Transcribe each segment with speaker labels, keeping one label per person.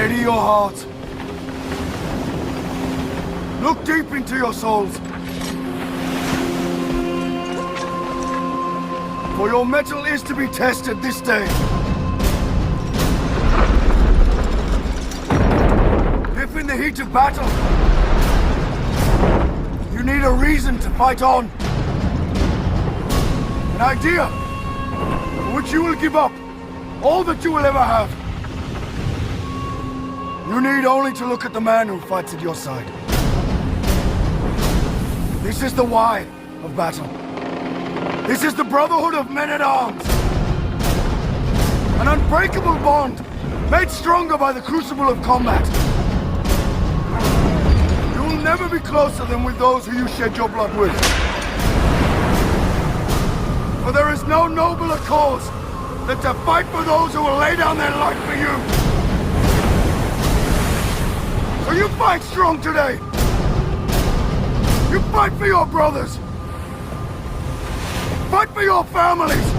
Speaker 1: Steady your heart. Look deep into your souls. For your mettle is to be tested this day. If in the heat of battle, you need a reason to fight on, an idea for which you will give up all that you will ever have, you need only to look at the man who fights at your side. This is the why of battle. This is the brotherhood of men-at-arms. An unbreakable bond made stronger by the crucible of combat. You will never be closer than with those who you shed your blood with. For there is no nobler cause than to fight for those who will lay down their life for you. So you fight strong today. You fight for your brothers. Fight for your families.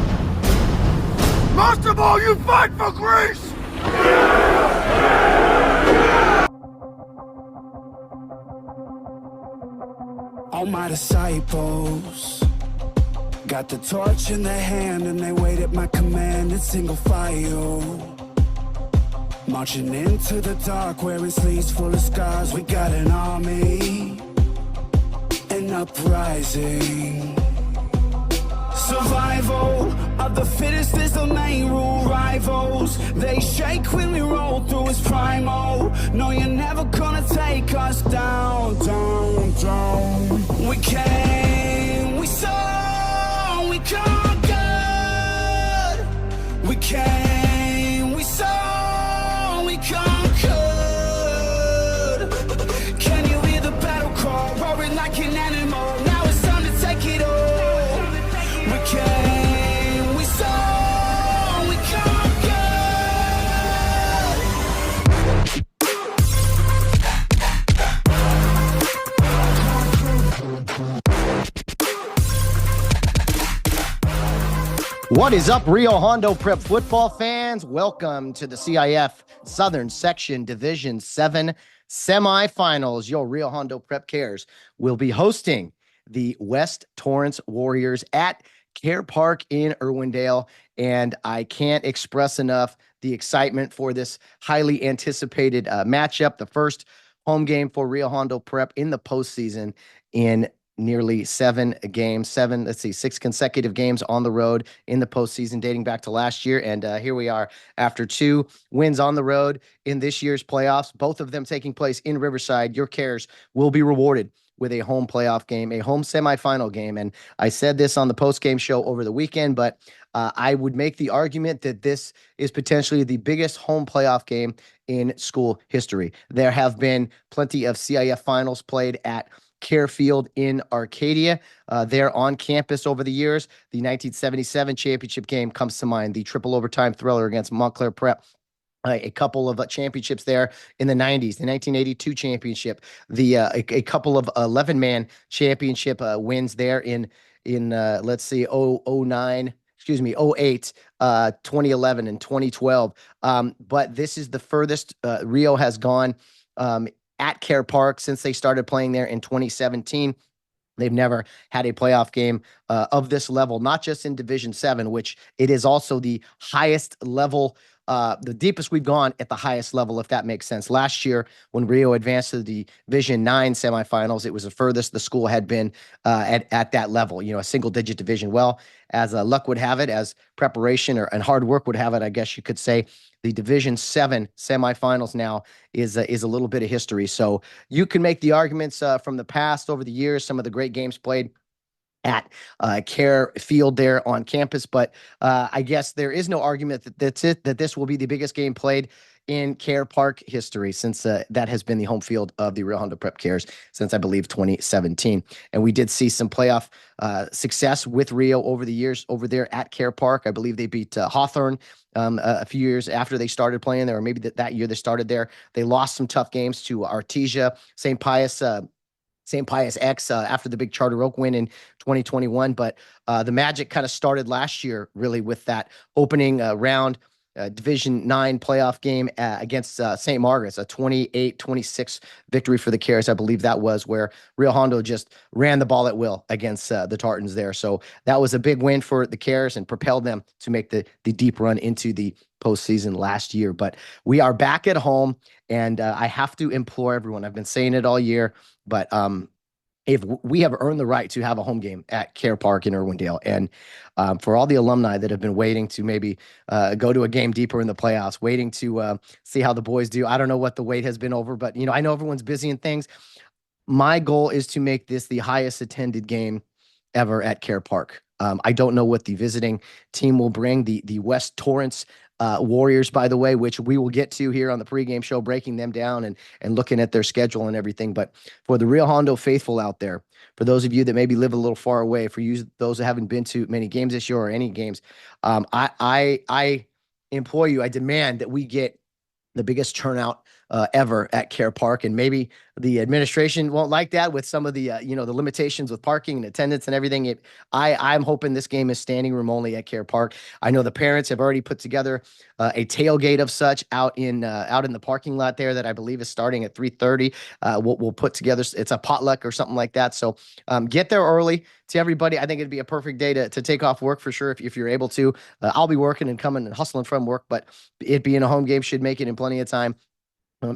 Speaker 1: Most of all, you fight for Greece.
Speaker 2: All my disciples got the torch in their hand and they wait at my command in single file. Marching into the dark wearing sleeves full of scars. We got an army, an uprising. Survival of the fittest is the main rule. Rivals, they shake when we roll through as primal. No, you're never gonna take us down, down, down. We came, we saw, we conquered. We came, we saw, we conquered. Can you hear the battle call, roaring like an animal? Now it's time to take it all. We came, we saw, we conquered.
Speaker 3: What is up, Rio Hondo Prep football fans? Welcome to the CIF Southern Section Division 7 Semifinals. Your Rio Hondo Prep Cares will be hosting the West Torrance Warriors at Kare Park in Irwindale, and I can't express enough the excitement for this highly anticipated matchup, the first home game for Rio Hondo Prep in the postseason in nearly 6 consecutive games on the road in the postseason dating back to last year. And here we are after 2 wins on the road in this year's playoffs, both of them taking place in Riverside. Your Cares will be rewarded with a home playoff game, a home semifinal game. And I said this on the post-game show over the weekend, but I would make the argument that this is potentially the biggest home playoff game in school history. There have been plenty of CIF finals played at Kare Field in Arcadia. There on campus over the years. The 1977 championship game comes to mind, the triple overtime thriller against Montclair Prep. A couple of championships there in the 90s, the 1982 championship, a couple of 11-man championship wins there in let's see, 08, 2011 and 2012. But this is the furthest Rio has gone at Kare Park since they started playing there in 2017. They've never had a playoff game of this level, not just in Division 7, which it is also the highest level, the deepest we've gone at the highest level, if that makes sense. Last year, when Rio advanced to the Division 9 semifinals, it was the furthest the school had been at that level, a single-digit division. Well, as luck would have it, as preparation and hard work would have it, I guess you could say, the Division 7 semifinals now is a little bit of history. So you can make the arguments from the past over the years, some of the great games played at Kare Field there on campus. But I guess there is no argument that this will be the biggest game played in Kare Park history, since that has been the home field of the Rio Hondo Prep Cares since, I believe, 2017. And we did see some playoff success with Rio over the years over there at Kare Park. I believe they beat Hawthorne a few years after they started playing there, or maybe that year they started there. They lost some tough games to Arcadia, St. Pius X after the big Charter Oak win in 2021. But the magic kind of started last year, really, with that opening round Division 9 playoff game against St. Margaret's, a 28-26 victory for the Cares. I believe that was where Rio Hondo just ran the ball at will against the Tartans there. So that was a big win for the Cares and propelled them to make the deep run into the postseason last year. But we are back at home, and I have to implore everyone. I've been saying it all year, but if we have earned the right to have a home game at Kare Park in Irwindale, and for all the alumni that have been waiting to maybe go to a game deeper in the playoffs, waiting to see how the boys do. I don't know what the wait has been over, but I know everyone's busy and things. My goal is to make this the highest attended game ever at Kare Park. I don't know what the visiting team will bring. The West Torrance Warriors, by the way, which we will get to here on the pregame show, breaking them down and looking at their schedule and everything. But for the Rio Hondo faithful out there, for those of you that maybe live a little far away, for you those that haven't been to many games this year or any games, I implore you, I demand that we get the biggest turnout ever at Kare Park. And maybe the administration won't like that with some of the, the limitations with parking and attendance and everything. I'm hoping this game is standing room only at Kare Park. I know the parents have already put together a tailgate of such out in the parking lot there that I believe is starting at 3:30. We'll put together, it's a potluck or something like that. So get there early. To everybody, I think it'd be a perfect day to take off work for sure if you're able to. I'll be working and coming and hustling from work, but it being a home game should make it in plenty of time.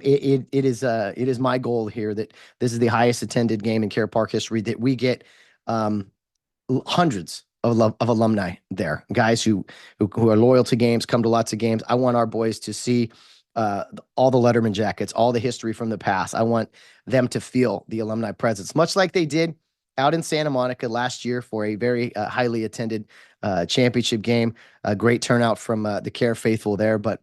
Speaker 3: It is my goal here that this is the highest attended game in Kare Park history, that we get hundreds of alumni there, guys who are loyal to games, come to lots of games. I want our boys to see all the Letterman jackets, all the history from the past. I want them to feel the alumni presence, much like they did out in Santa Monica last year for a very highly attended championship game. A great turnout from the Kare faithful there, but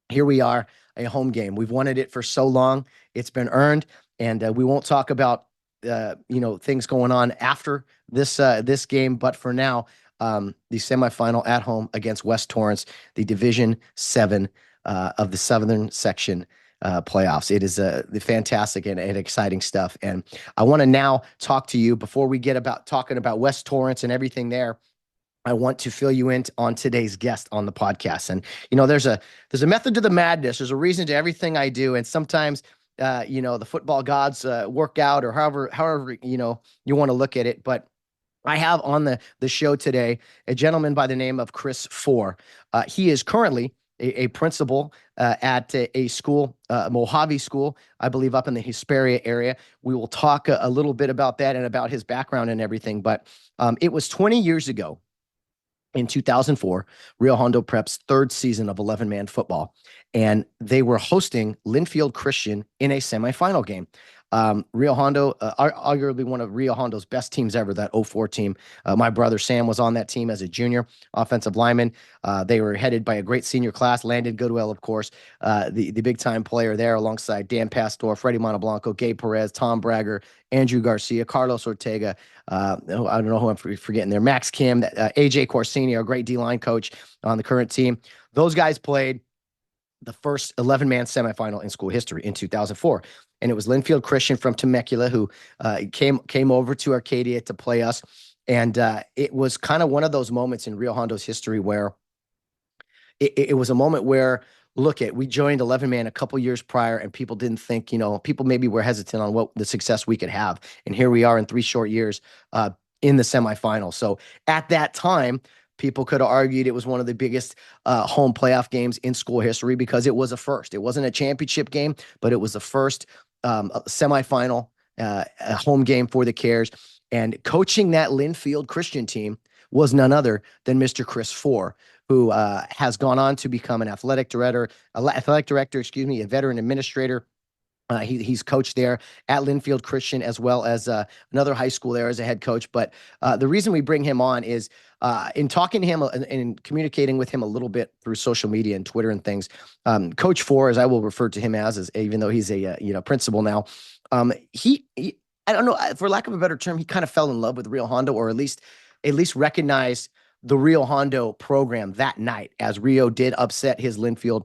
Speaker 3: here we are, a home game. We've wanted it for so long. It's been earned, and we won't talk about things going on after this game. But for now, the semifinal at home against West Torrance, the Division 7 of the Southern Section playoffs. It is the fantastic and exciting stuff. And I want to now talk to you before we get about talking about West Torrance and everything there. I want to fill you in on today's guest on the podcast. And, there's a method to the madness. There's a reason to everything I do. And sometimes, the football gods work out, or however, you want to look at it. But I have on the show today a gentleman by the name of Chris Fore. He is currently a principal at a school, Mojave school, I believe up in the Hesperia area. We will talk a little bit about that and about his background and everything. But it was 20 years ago, in 2004, Rio Hondo Prep's third season of 11-man football, and they were hosting Linfield Christian in a semifinal game. Rio Hondo, arguably one of Rio Hondo's best teams ever, that 04 team. My brother Sam was on that team as a junior offensive lineman. They were headed by a great senior class, Landon Goodwell, of course, the big-time player there, alongside Dan Pastor, Freddie Monteblanco, Gabe Perez, Tom Bragger, Andrew Garcia, Carlos Ortega, I don't know who I'm forgetting there, Max Kim, AJ Corsini, our great D-line coach on the current team. Those guys played the first 11-man semifinal in school history in 2004. And it was Linfield Christian from Temecula who came over to Arcadia to play us. And it was kind of one of those moments in Rio Hondo's history where it was a moment where, we joined 11-man a couple years prior, and people didn't think, people maybe were hesitant on what the success we could have. And here we are in 3 short years in the semifinal. So at that time, people could have argued it was one of the biggest home playoff games in school history because it was a first. It wasn't a championship game, but it was the first semifinal home game for the Cares. And coaching that Linfield Christian team was none other than Mr. Chris Fore, who has gone on to become an athletic director, a veteran administrator. He's coached there at Linfield Christian, as well as another high school there as a head coach. But the reason we bring him on is in talking to him and communicating with him a little bit through social media and Twitter and things. Coach Fore, as I will refer to him as even though he's a principal now, he I don't know, for lack of a better term, he kind of fell in love with Rio Hondo, or at least recognized the Rio Hondo program that night, as Rio did upset his Linfield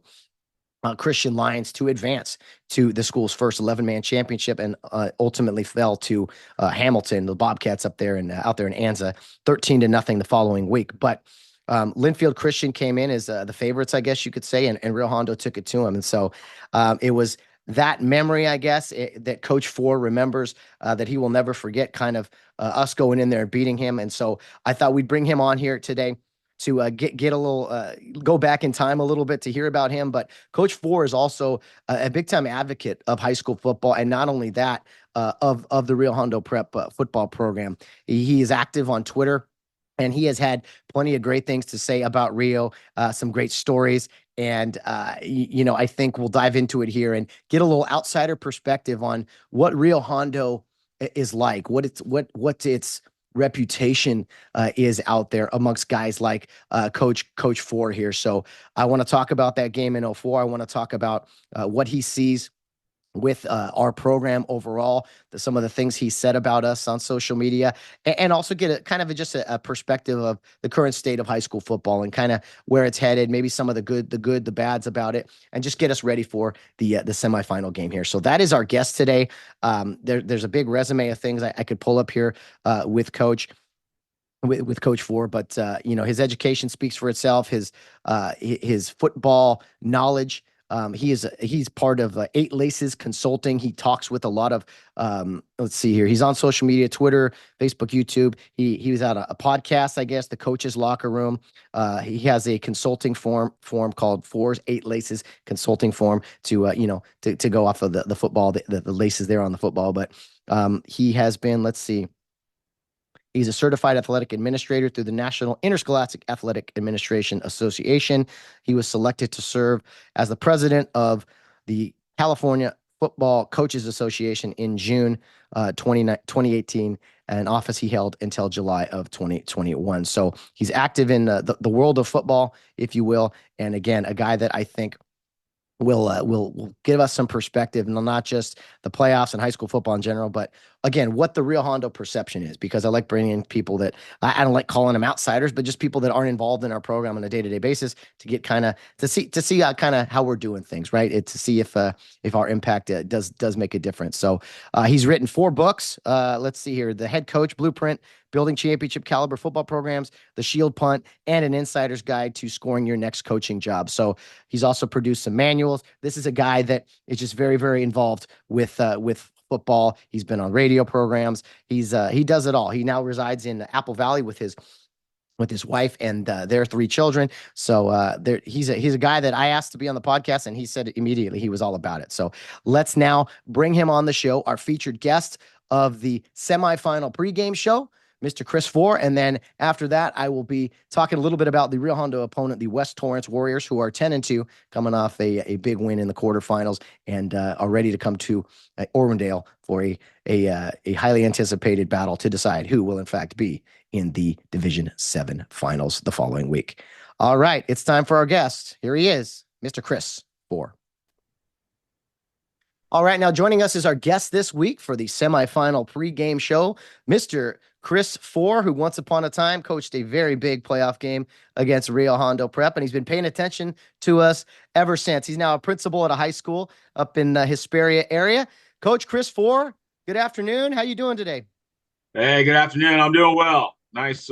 Speaker 3: Christian Lions to advance to the school's first 11-man championship, and ultimately fell to Hamilton, the Bobcats out there in Anza, 13-0 the following week. But Linfield Christian came in as the favorites, I guess you could say, and Rio Hondo took it to him. And so it was that memory, I guess, that Coach Fore remembers that he will never forget, kind of us going in there and beating him. And so I thought we'd bring him on here today to get a little go back in time a little bit to hear about him. But Coach Fore is also a big time advocate of high school football, and not only that, of the Rio Hondo Prep football program. He is active on Twitter, and he has had plenty of great things to say about Rio, some great stories. And, I think we'll dive into it here and get a little outsider perspective on what Rio Hondo is like, what its reputation is out there amongst guys like Coach Fore here. So I want to talk about that game in '04. I want to talk about what he sees with our program overall, some of the things he said about us on social media, and also get a kind of just a perspective of the current state of high school football and kind of where it's headed, maybe some of the good, the bads about it, and just get us ready for the semifinal game here. So that is our guest today. There's a big resume of things I could pull up here with Coach. With Coach Fore, but his education speaks for itself. His football knowledge. He's part of Eight Laces Consulting. He talks with a lot of let's see here. He's on social media, Twitter, Facebook, YouTube. He was at a podcast, I guess, the Coach's Locker Room. He has a consulting form called Fore's Eight Laces Consulting Form to go off of the football, the laces there on the football. But he has been, let's see. He's a certified athletic administrator through the National Interscholastic Athletic Administration Association. He was selected to serve as the president of the California Football Coaches Association in June 2018, an office he held until July of 2021. So he's active in the world of football, if you will. And again, a guy that I think will give us some perspective, and not just the playoffs and high school football in general, but again, what the Rio Hondo perception is, because I like bringing in people that I don't like calling them outsiders, but just people that aren't involved in our program on a day-to-day basis to get kind of to see kind of how we're doing things, right? To see if our impact does make a difference. So he's written 4 books. Let's see here: The Head Coach Blueprint, Building Championship Caliber Football Programs, The Shield Punt, and An Insider's Guide to Scoring Your Next Coaching Job. So he's also produced some manuals. This is a guy that is just very, very involved with football. He's been on radio programs. He does it all. He now resides in Apple Valley with his wife and their 3 children. So he's a guy that I asked to be on the podcast, and he said immediately he was all about it. So let's now bring him on the show, our featured guest of the semifinal pregame show, Mr. Chris Fore. And then after that, I will be talking a little bit about the Rio Hondo opponent, the West Torrance Warriors, who are 10-2, coming off a big win in the quarterfinals, and are ready to come to Irwindale for a highly anticipated battle to decide who will in fact be in the Division 7 finals the following week. All right, it's time for our guest. Here he is, Mr. Chris Fore. All right, now joining us is our guest this week for the semifinal pregame show, Mr. Chris Fore, who once upon a time coached a very big playoff game against Rio Hondo Prep, and he's been paying attention to us ever since. He's now a principal at a high school up in the Hesperia area. Coach Chris Fore, good afternoon. How you doing today?
Speaker 4: Hey, good afternoon. I'm doing well. Nice,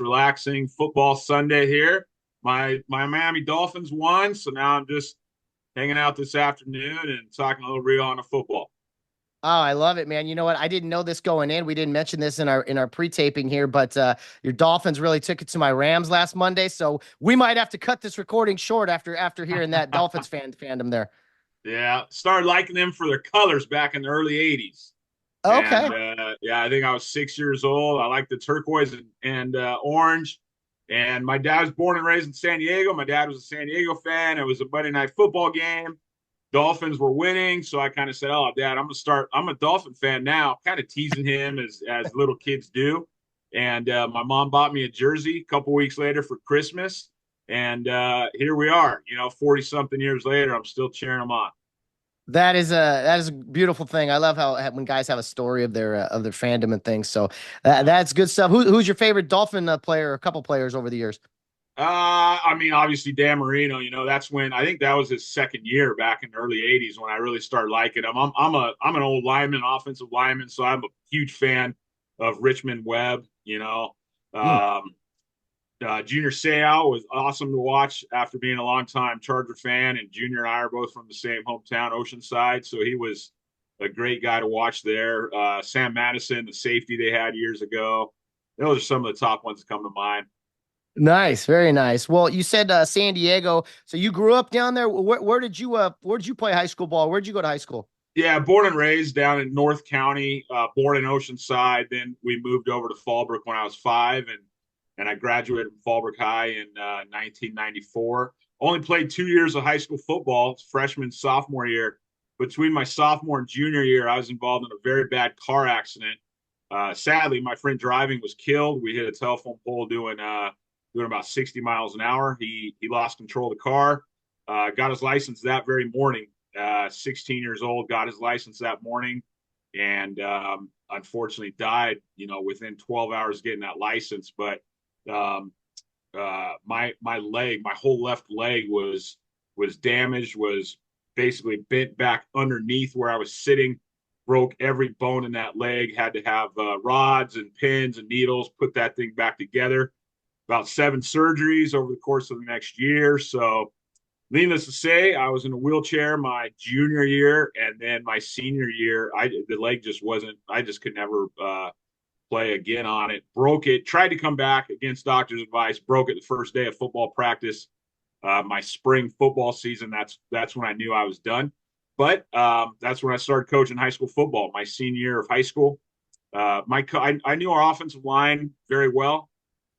Speaker 4: relaxing football Sunday here. My Miami Dolphins won, so now I'm just hanging out this afternoon and talking a little Rio Hondo football.
Speaker 3: Oh, I love it, man. You know what? I didn't know this going in. We didn't mention this in our pre-taping here, but your Dolphins really took it to my Rams last Monday, so we might have to cut this recording short after hearing that Dolphins fandom there.
Speaker 4: Yeah, started liking them for their colors back in the early 80s.
Speaker 3: Okay.
Speaker 4: And, I think I was 6 years old. I liked the turquoise and orange. And my dad was born and raised in San Diego. My dad was a San Diego fan. It was a Monday night football game. Dolphins were winning, so I kind of said, "Oh, Dad, I'm a Dolphin fan now." Kind of teasing him as little kids do. And my mom bought me a jersey a couple weeks later for Christmas, and here we are. 40-something years later, I'm still cheering them on.
Speaker 3: That is a beautiful thing. I love how when guys have a story of their fandom and things. So that's good stuff. Who's your favorite Dolphin player? Or a couple players over the years.
Speaker 4: Obviously Dan Marino. That's when I think that was his second year back in the early '80s when I really started liking him. I'm an old lineman, offensive lineman, so I'm a huge fan of Richmond Webb. Junior Seau was awesome to watch after being a longtime Charger fan, and Junior and I are both from the same hometown, Oceanside, so he was a great guy to watch there. Sam Madison, the safety they had years ago. Those are some of the top ones that come to mind.
Speaker 3: Nice, very nice. Well, you said San Diego, so you grew up down there. Where did you play high school ball? Where did you go to high school?
Speaker 4: Yeah, born and raised down in North County, born in Oceanside. Then we moved over to Fallbrook when I was 5, and I graduated from Fallbrook High in 1994. Only played 2 years of high school football, freshman, sophomore year. Between my sophomore and junior year, I was involved in a very bad car accident. Sadly, my friend driving was killed. We hit a telephone pole doing about 60 miles an hour. He lost control of the car, got his license that very morning. 16 years old, got his license that morning, and unfortunately died, within 12 hours getting that license. But my leg, my whole left leg was damaged, was basically bent back underneath where I was sitting, broke every bone in that leg, had to have rods and pins and needles, put that thing back together. About 7 surgeries over the course of the next year. So needless to say, I was in a wheelchair my junior year, and then my senior year, the leg just wasn't. I just could never play again on it. Broke it. Tried to come back against doctor's advice. Broke it the first day of football practice. My spring football season. That's when I knew I was done. But that's when I started coaching high school football. My senior year of high school. I knew our offensive line very well.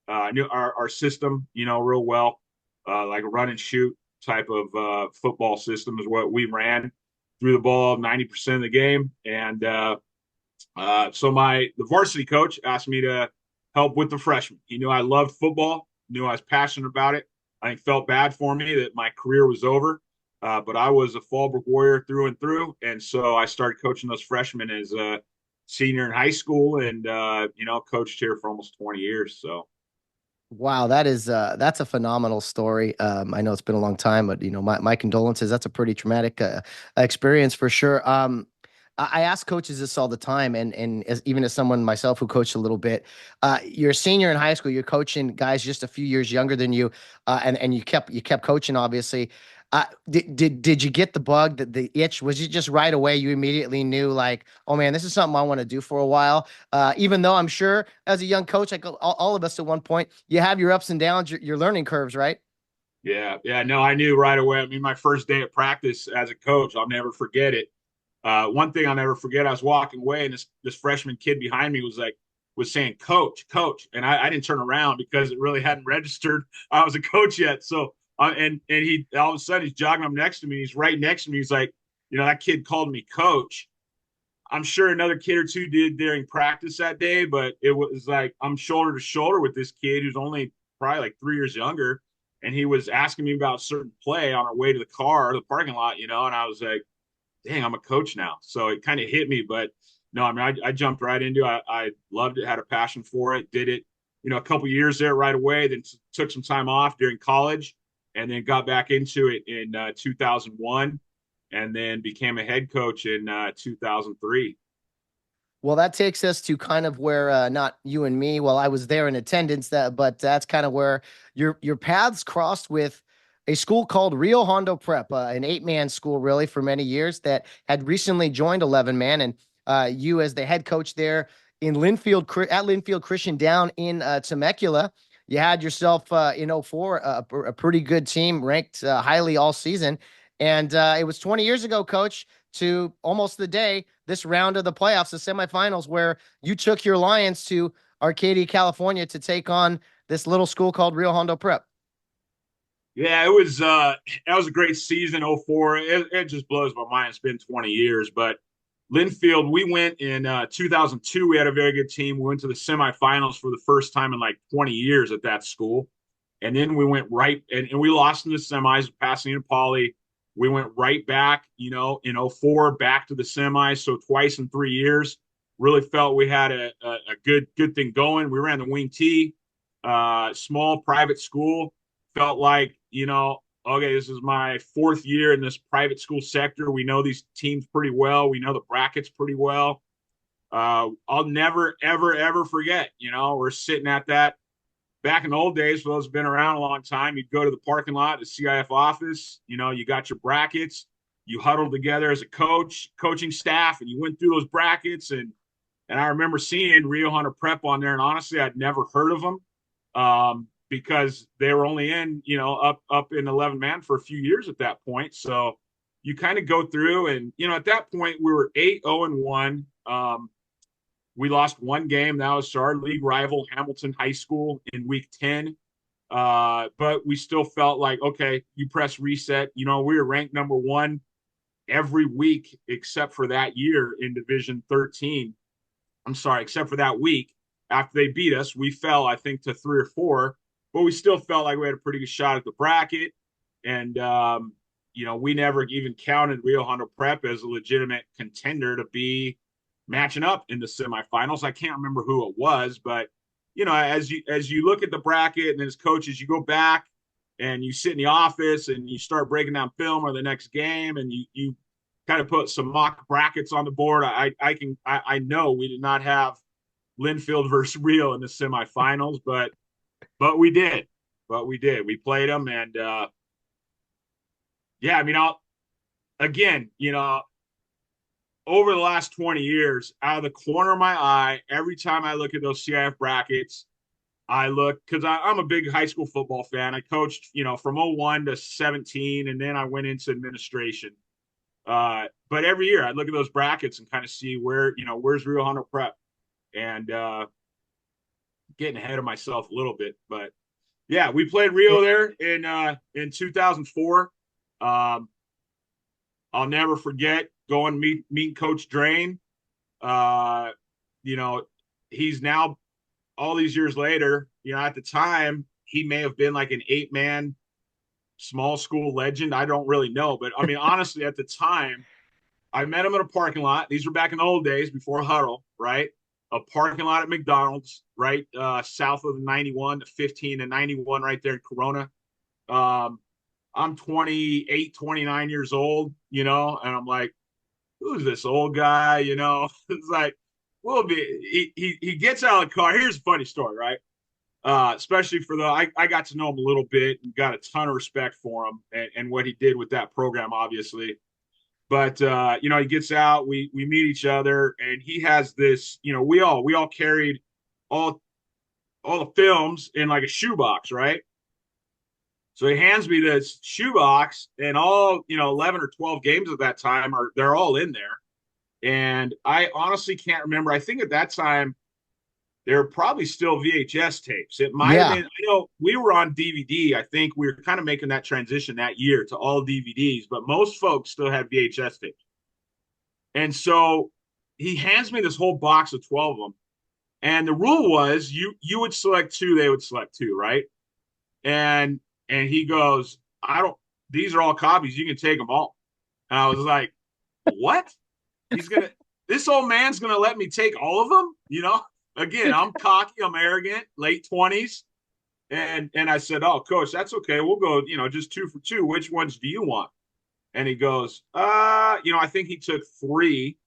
Speaker 4: I knew our system, real well. Like a run and shoot type of football system is what we ran. Threw the ball 90% of the game, and so the varsity coach asked me to help with the freshmen. He knew I loved football, knew I was passionate about it. I think felt bad for me that my career was over, but I was a Fallbrook Warrior through and through, and so I started coaching those freshmen as a senior in high school, and coached here for almost 20 years. So.
Speaker 3: Wow, that's a phenomenal story. I know it's been a long time, but my condolences. That's a pretty traumatic experience for sure. I ask coaches this all the time, and even as someone myself who coached a little bit, you're a senior in high school, you're coaching guys just a few years younger than you, and you kept coaching, obviously. Did you get the bug, that the itch? Was it just right away you immediately knew, like, oh man, this is something I want to do for a while? Even though I'm sure as a young coach, like all of us at one point, you have your ups and downs, your learning curves, right?
Speaker 4: Yeah, no, I knew right away. I mean, my first day of practice as a coach, I'll never forget it. One thing I'll never forget, I was walking away, and this freshman kid behind me was saying, "Coach, coach," and I didn't turn around because it really hadn't registered I was a coach yet. So and he all of a sudden he's jogging up next to me. He's right next to me. He's like, that kid called me coach. I'm sure another kid or two did during practice that day, but it was like I'm shoulder to shoulder with this kid who's only probably like 3 years younger, and he was asking me about a certain play on our way to the parking lot, and I was like, dang, I'm a coach now. So it kind of hit me, but no, I mean, I jumped right into it. I loved it, had a passion for it, did it, a couple years there right away, then took some time off during college, and then got back into it in 2001, and then became a head coach in 2003.
Speaker 3: Well, that takes us to kind of where not you and me. Well, I was there in attendance, but that's kind of where your paths crossed with a school called Rio Hondo Prep, an 8-man school really for many years that had recently joined 11-man, and you as the head coach there in Linfield Christian down in Temecula. You had yourself in '04 a pretty good team, ranked highly all season, and it was 20 years ago, Coach, to almost the day, this round of the playoffs, the semifinals, where you took your Lions to Arcadia, California, to take on this little school called Rio Hondo Prep.
Speaker 4: Yeah, it was that was a great season. '04. It just blows my mind. It's been 20 years, but Linfield, we went in 2002. We had a very good team. We went to the semifinals for the first time in like 20 years at that school, and then we went right and we lost in the semis, passing in Poly. We went right back, in '04 back to the semis. So twice in 3 years. Really felt we had a good thing going. We ran the wing T, small private school. Felt like, okay, this is my 4th year in this private school sector. We know these teams pretty well. We know the brackets pretty well. I'll never, ever, ever forget, we're sitting at that back in the old days, for those who've been around a long time, you'd go to the parking lot, the CIF office, you know, you got your brackets, you huddled together as a coaching staff, and you went through those brackets. And I remember seeing Rio Hondo Prep on there, and honestly, I'd never heard of them because they were only in, you know, up in 11 man for a few years at that point. So you kind of go through, and, you know, at that point, we were 8-0-1. We lost one game. That was to our league rival, Hamilton High School, in week 10. But we still felt like, okay, you press reset. You know, we were ranked number 1 every week except for that year in Division 13. I'm sorry, except for that week. After they beat us, we fell, I think, to 3 or 4, but we still felt like we had a pretty good shot at the bracket. And, you know, we never even counted Rio Hondo Prep as a legitimate contender to be matching up in the semifinals. I can't remember who it was, but, you know, as you look at the bracket and as coaches, you go back and you sit in the office and you start breaking down film or the next game, and you kind of put some mock brackets on the board. I know we did not have Linfield versus Rio in the semifinals, but we did. We played them, and yeah, I mean, again, you know, over the last 20 years, out of the corner of my eye, every time I look at those CIF brackets, I look, because I'm a big high school football fan. I coached, you know, from 01 to 17, and then I went into administration. But every year I look at those brackets and kind of see where, you know, where's Rio Hondo Prep, and getting ahead of myself a little bit. But yeah, we played Rio there in 2004. I'll never forget going meet Coach Drain. You know, he's now, all these years later, you know, at the time he may have been like an 8-man small school legend. I don't really know, but I mean, honestly, at the time, I met him in a parking lot. These were back in the old days before huddle, right? A parking lot at McDonald's, right? South of the 91 to 15 and 91, right there in Corona. I'm 28, 29 years old, you know, and I'm like, who's this old guy? You know, it's like, he gets out of the car. Here's a funny story, right? Especially for I got to know him a little bit and got a ton of respect for him and what he did with that program, obviously. But you know, he gets out, we meet each other, and he has this, you know, we all carried all the films in like a shoebox, right? So he hands me this shoebox, and all, you know, 11 or 12 games at that time they're all in there. And I honestly can't remember. I think at that time there were probably still VHS tapes. It might have been, you know, we were on DVD. I think we were kind of making that transition that year to all DVDs, but most folks still had VHS tapes. And so he hands me this whole box of 12 of them. And the rule was you would select 2, they would select 2, right? And he goes, these are all copies. You can take them all. And I was like, what? This old man's going to let me take all of them? You know, again, I'm cocky, I'm arrogant, late 20s. And I said, oh, coach, that's okay. We'll go, you know, just 2 for 2. Which ones do you want? And he goes, you know, I think he took 3.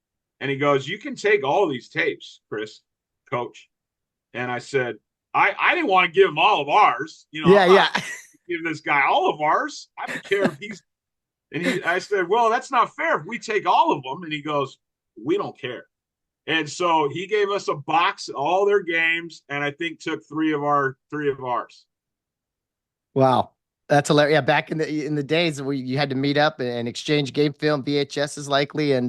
Speaker 4: And he goes, you can take all of these tapes, Chris, coach. And I said, I didn't want to give him all of ours. You know,
Speaker 3: yeah.
Speaker 4: Give this guy all of ours. I don't care if he's. And I said, well, that's not fair if we take all of them. And he goes, we don't care. And so he gave us a box of all their games, and I think took 3 of ours.
Speaker 3: Wow. That's hilarious. Yeah, back in the days where you had to meet up and exchange game film, VHS is likely, and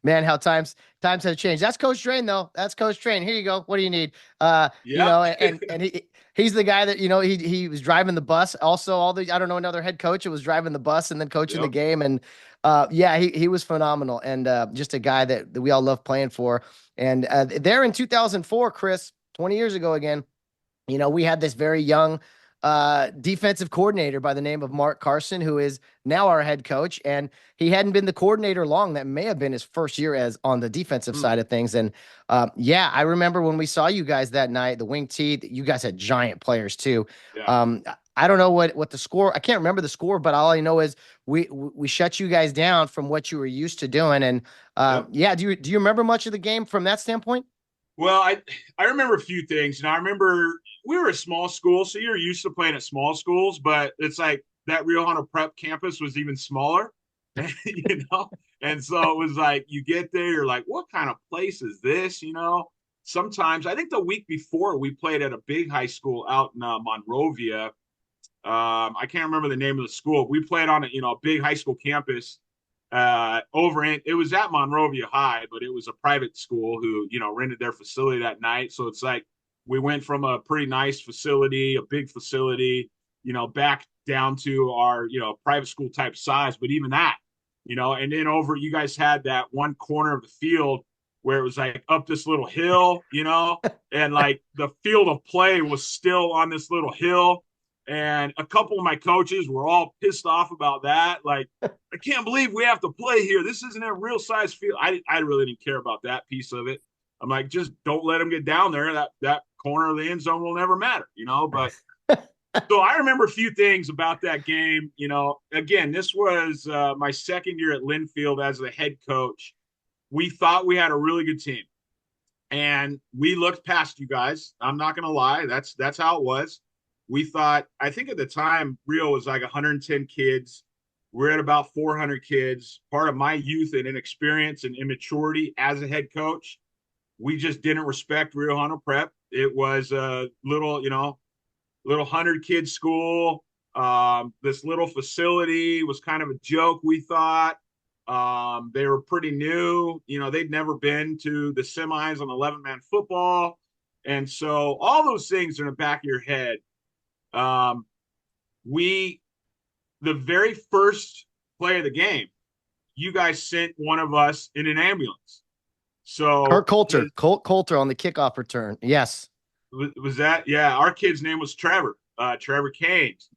Speaker 3: man, how times have changed. That's Coach Drain, though. That's Coach Drain. Here you go. What do you need? You know, and he's the guy that, you know, he was driving the bus. Also, I don't know, another head coach that was driving the bus and then coaching the game, and yeah, he was phenomenal, and just a guy that we all love playing for. And there in 2004, Chris, 20 years ago again, you know, we had this very young defensive coordinator by the name of Mark Carson, who is now our head coach. And he hadn't been the coordinator long. That may have been his first year as on the defensive side of things. And yeah, I remember when we saw you guys that night, the wing tee, you guys had giant players too. Yeah. I don't know what the score, I can't remember the score, but all I know is we shut you guys down from what you were used to doing. And yeah, do you remember much of the game from that standpoint?
Speaker 4: Well, I remember a few things. I remember we were a small school, so you're used to playing at small schools, but it's like that Rio Hondo Prep campus was even smaller, you know? And so it was like you get there, you're like, what kind of place is this? Sometimes I think the week before we played at a big high school out in Monrovia. I can't remember the name of the school. We played on a big high school campus it was at Monrovia High, but it was a private school who rented their facility that night. So it's like we went from a pretty nice facility, a big facility, back down to our private school type size. But even that, and then you guys had that one corner of the field where it was like up this little hill, and like the field of play was still on this little hill. And a couple of my coaches were all pissed off about that. Like, I can't believe we have to play here. This isn't a real size field. I really didn't care about that piece of it. I'm like, just don't let them get down there. That corner of the end zone will never matter, But so I remember a few things about that game. Again, this was my second year at Linfield as the head coach. We thought we had a really good team, and we looked past you guys. I'm not going to lie. That's how it was. We thought, I think at the time, Rio was like 110 kids. We're at about 400 kids. Part of my youth and inexperience and immaturity as a head coach, we just didn't respect Rio Hondo Prep. It was a little 100-kid school. This little facility was kind of a joke, we thought. They were pretty new. They'd never been to the semis on 11-man football. And so all those things are in the back of your head. The very first play of the game, you guys sent one of us in an ambulance. So
Speaker 3: Colt Coulter on the kickoff return. Yes.
Speaker 4: Was that? Yeah. Our kid's name was Trevor Canes.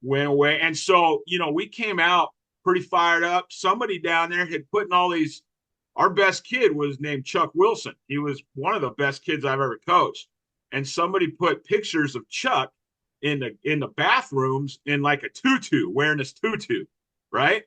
Speaker 4: Went away. And so, we came out pretty fired up. Somebody down there had put in all these, our best kid was named Chuck Wilson. He was one of the best kids I've ever coached. And somebody put pictures of Chuck in the bathrooms in like a tutu, wearing this tutu, right?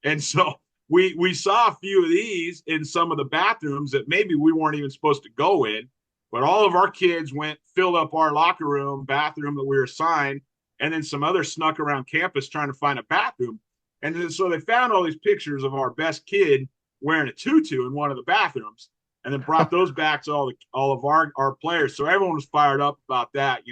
Speaker 4: And so we saw a few of these in some of the bathrooms that maybe we weren't even supposed to go in, but all of our kids filled up our locker room, bathroom that we were assigned, and then some others snuck around campus trying to find a bathroom. And then so they found all these pictures of our best kid wearing a tutu in one of the bathrooms, and then brought those back to all of our players. So everyone was fired up about that,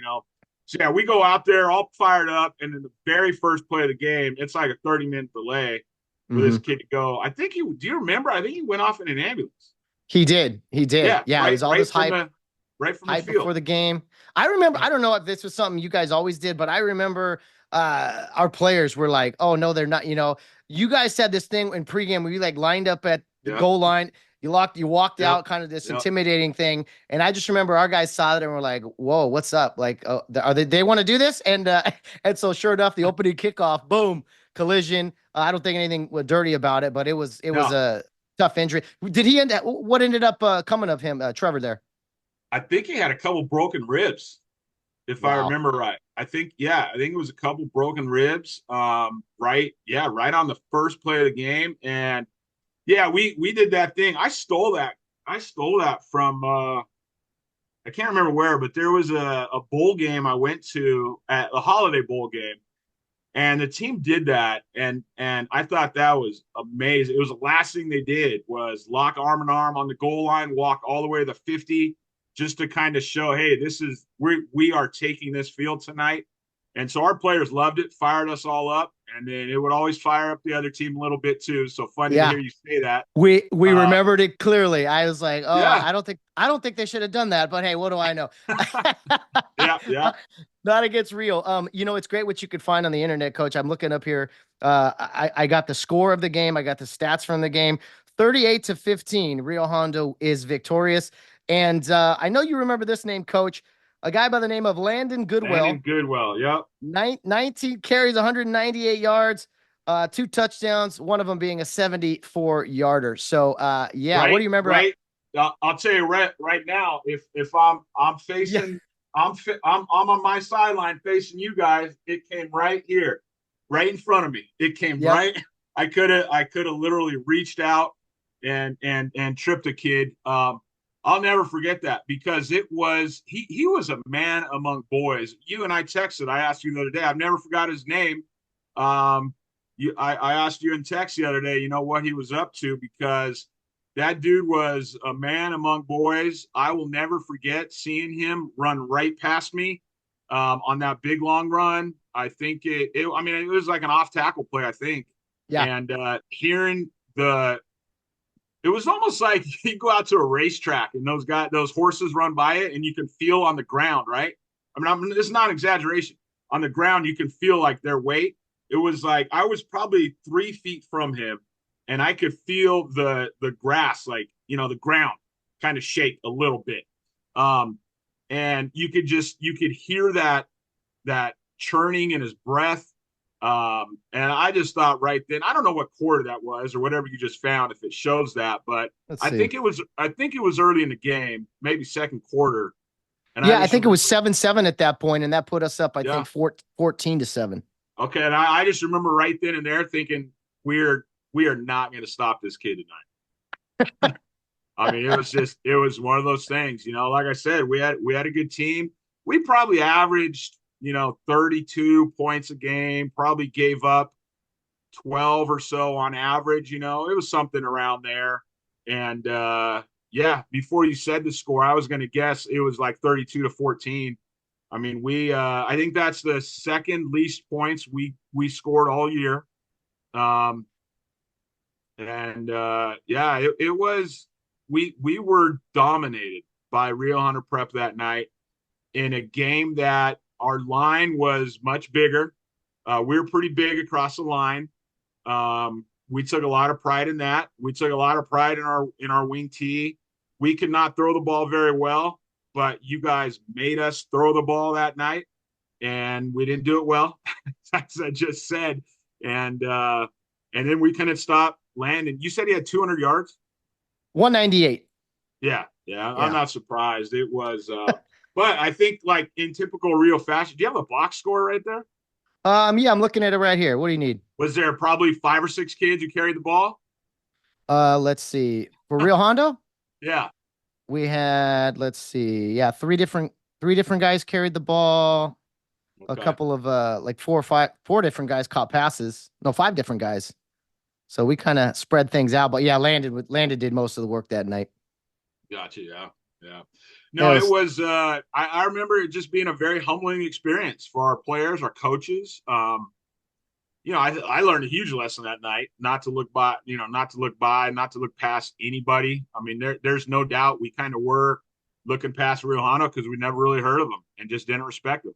Speaker 4: So, yeah, we go out there all fired up, and in the very first play of the game, it's like a 30-minute delay for this kid to go. Do you remember? I think he went off in an ambulance.
Speaker 3: He did. Yeah,
Speaker 4: right,
Speaker 3: it was all this hype.
Speaker 4: Right from
Speaker 3: hype
Speaker 4: the field.
Speaker 3: Before the game. I remember, I don't know if this was something you guys always did, but I remember our players were like, oh, no, they're not. You guys said this thing in pregame where you like lined up at the goal line. You walked out, kind of this intimidating thing. And I just remember our guys saw it and were like, whoa, what's up? Like, they want to do this? And so sure enough, the opening kickoff, boom, collision. I don't think anything was dirty about it, but it was a tough injury. What ended up coming of him, Trevor, there?
Speaker 4: I think he had a couple broken ribs, if I remember right. I think it was a couple broken ribs. Right on the first play of the game. And yeah, we did that thing. I stole that from I can't remember where, but there was a bowl game I went to at the Holiday Bowl game, and the team did that, and I thought that was amazing. It was the last thing they did was lock arm in arm on the goal line, walk all the way to the 50, just to kind of show, hey, we are taking this field tonight. And so our players loved it, fired us all up, and then it would always fire up the other team a little bit too. So funny to hear you say that.
Speaker 3: We remembered it clearly. I was like, oh, yeah. I don't think they should have done that, but hey, what do I know?
Speaker 4: Yeah.
Speaker 3: Not against Rio. It's great what you could find on the internet, Coach. I'm looking up here. I got the score of the game. I got the stats from the game. 38-15. Rio Hondo is victorious. And I know you remember this name, Coach. A guy by the name of Landon Goodwell.
Speaker 4: Yep.
Speaker 3: 19 carries, 198 yards, 2 touchdowns, one of them being a 74-yarder. So, what do you remember?
Speaker 4: Right. I'll tell you right now, if I'm facing, I'm on my sideline facing you guys, it came right here, right in front of me. It came right. I could have literally reached out and tripped a kid. I'll never forget that because he was a man among boys. You and I texted. I asked you the other day. I've never forgot his name. I asked you in text the other day, what he was up to, because that dude was a man among boys. I will never forget seeing him run right past me on that big long run. I think it was like an off tackle play, I think.
Speaker 3: Yeah.
Speaker 4: And hearing it was almost like you go out to a racetrack and those horses run by it and you can feel on the ground, right? This is not an exaggeration. On the ground, you can feel like their weight. It was like I was probably 3 feet from him and I could feel the grass, like, the ground kind of shake a little bit. And you could hear that churning in his breath. And I just thought right then, I don't know what quarter that was or whatever you just found, if it shows that, but I think it was early in the game, maybe second quarter. And
Speaker 3: I think it was 7-7 at that point, and that put us up, I think 14-7.
Speaker 4: Okay. And I just remember right then and there thinking, we are not going to stop this kid tonight. It was one of those things, like I said, we had a good team. We probably averaged, 32 points a game, probably gave up 12 or so on average. It was something around there. And before you said the score, I was going to guess it was like 32-14. I think that's the second least points we scored all year. It was, we were dominated by Rio Hondo Prep that night in a game that our line was much bigger. We were pretty big across the line. We took a lot of pride in that. We took a lot of pride in our wing tee. We could not throw the ball very well, but you guys made us throw the ball that night, and we didn't do it well, as I just said. And then we couldn't stop landing. You said he had 200 yards?
Speaker 3: 198.
Speaker 4: Yeah. I'm not surprised. It was but I think, like, in typical Rio fashion, do you have a box score right there?
Speaker 3: I'm looking at it right here. What do you need?
Speaker 4: Was there probably 5 or 6 kids who carried the ball?
Speaker 3: Let's see. For Rio Hondo?
Speaker 4: Yeah.
Speaker 3: We had, let's see. Yeah, three different guys carried the ball. Okay. A couple of like 4 different guys caught passes. No, 5 different guys. So we kind of spread things out. But yeah, Landon did most of the work that night.
Speaker 4: Gotcha. Yeah. No, it was I remember it just being a very humbling experience for our players, our coaches. I learned a huge lesson that night, not to look past anybody. There's no doubt we kind of were looking past Rio Hondo because we never really heard of them and just didn't respect them.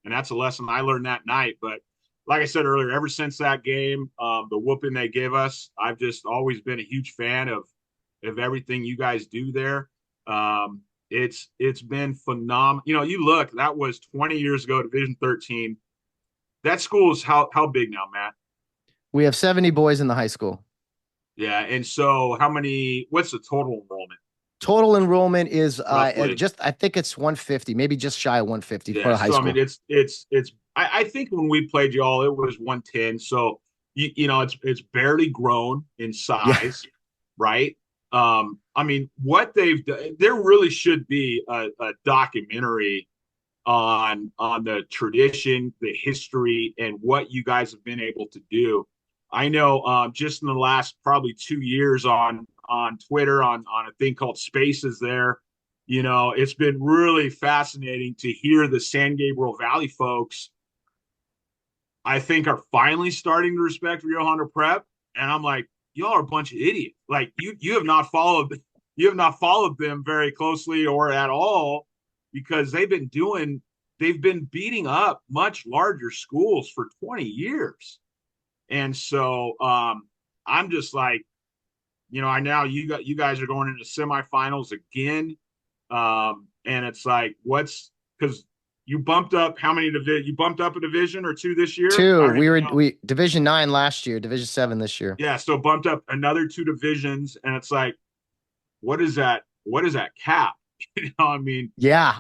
Speaker 4: And that's a lesson I learned that night. But like I said earlier, ever since that game, the whooping they gave us, I've just always been a huge fan of everything you guys do there. It's been phenomenal. You look, that was 20 years ago, Division 13. That school is how big now, Matt?
Speaker 3: We have 70 boys in the high school.
Speaker 4: Yeah. And so what's the total enrollment?
Speaker 3: Total enrollment is I think it's 150, maybe just shy of 150 for a high school.
Speaker 4: I think when we played y'all, it was 110. So it's barely grown in size, right? What they've done, there really should be a documentary on the tradition, the history, and what you guys have been able to do. I know just in the last probably 2 years on Twitter, on a thing called Spaces there, it's been really fascinating to hear the San Gabriel Valley folks, I think, are finally starting to respect Rio Hondo Prep. And I'm like, y'all are a bunch of idiots. Like, you have not followed them very closely or at all, because they've been beating up much larger schools for 20 years. And so I'm just like, I now you guys are going into semifinals again. And it's like, because you bumped up you bumped up a division or 2 this year?
Speaker 3: 2. We Division 9 last year, Division 7 this year.
Speaker 4: Yeah, so bumped up another 2 divisions, and it's like, what is that cap?
Speaker 3: Yeah.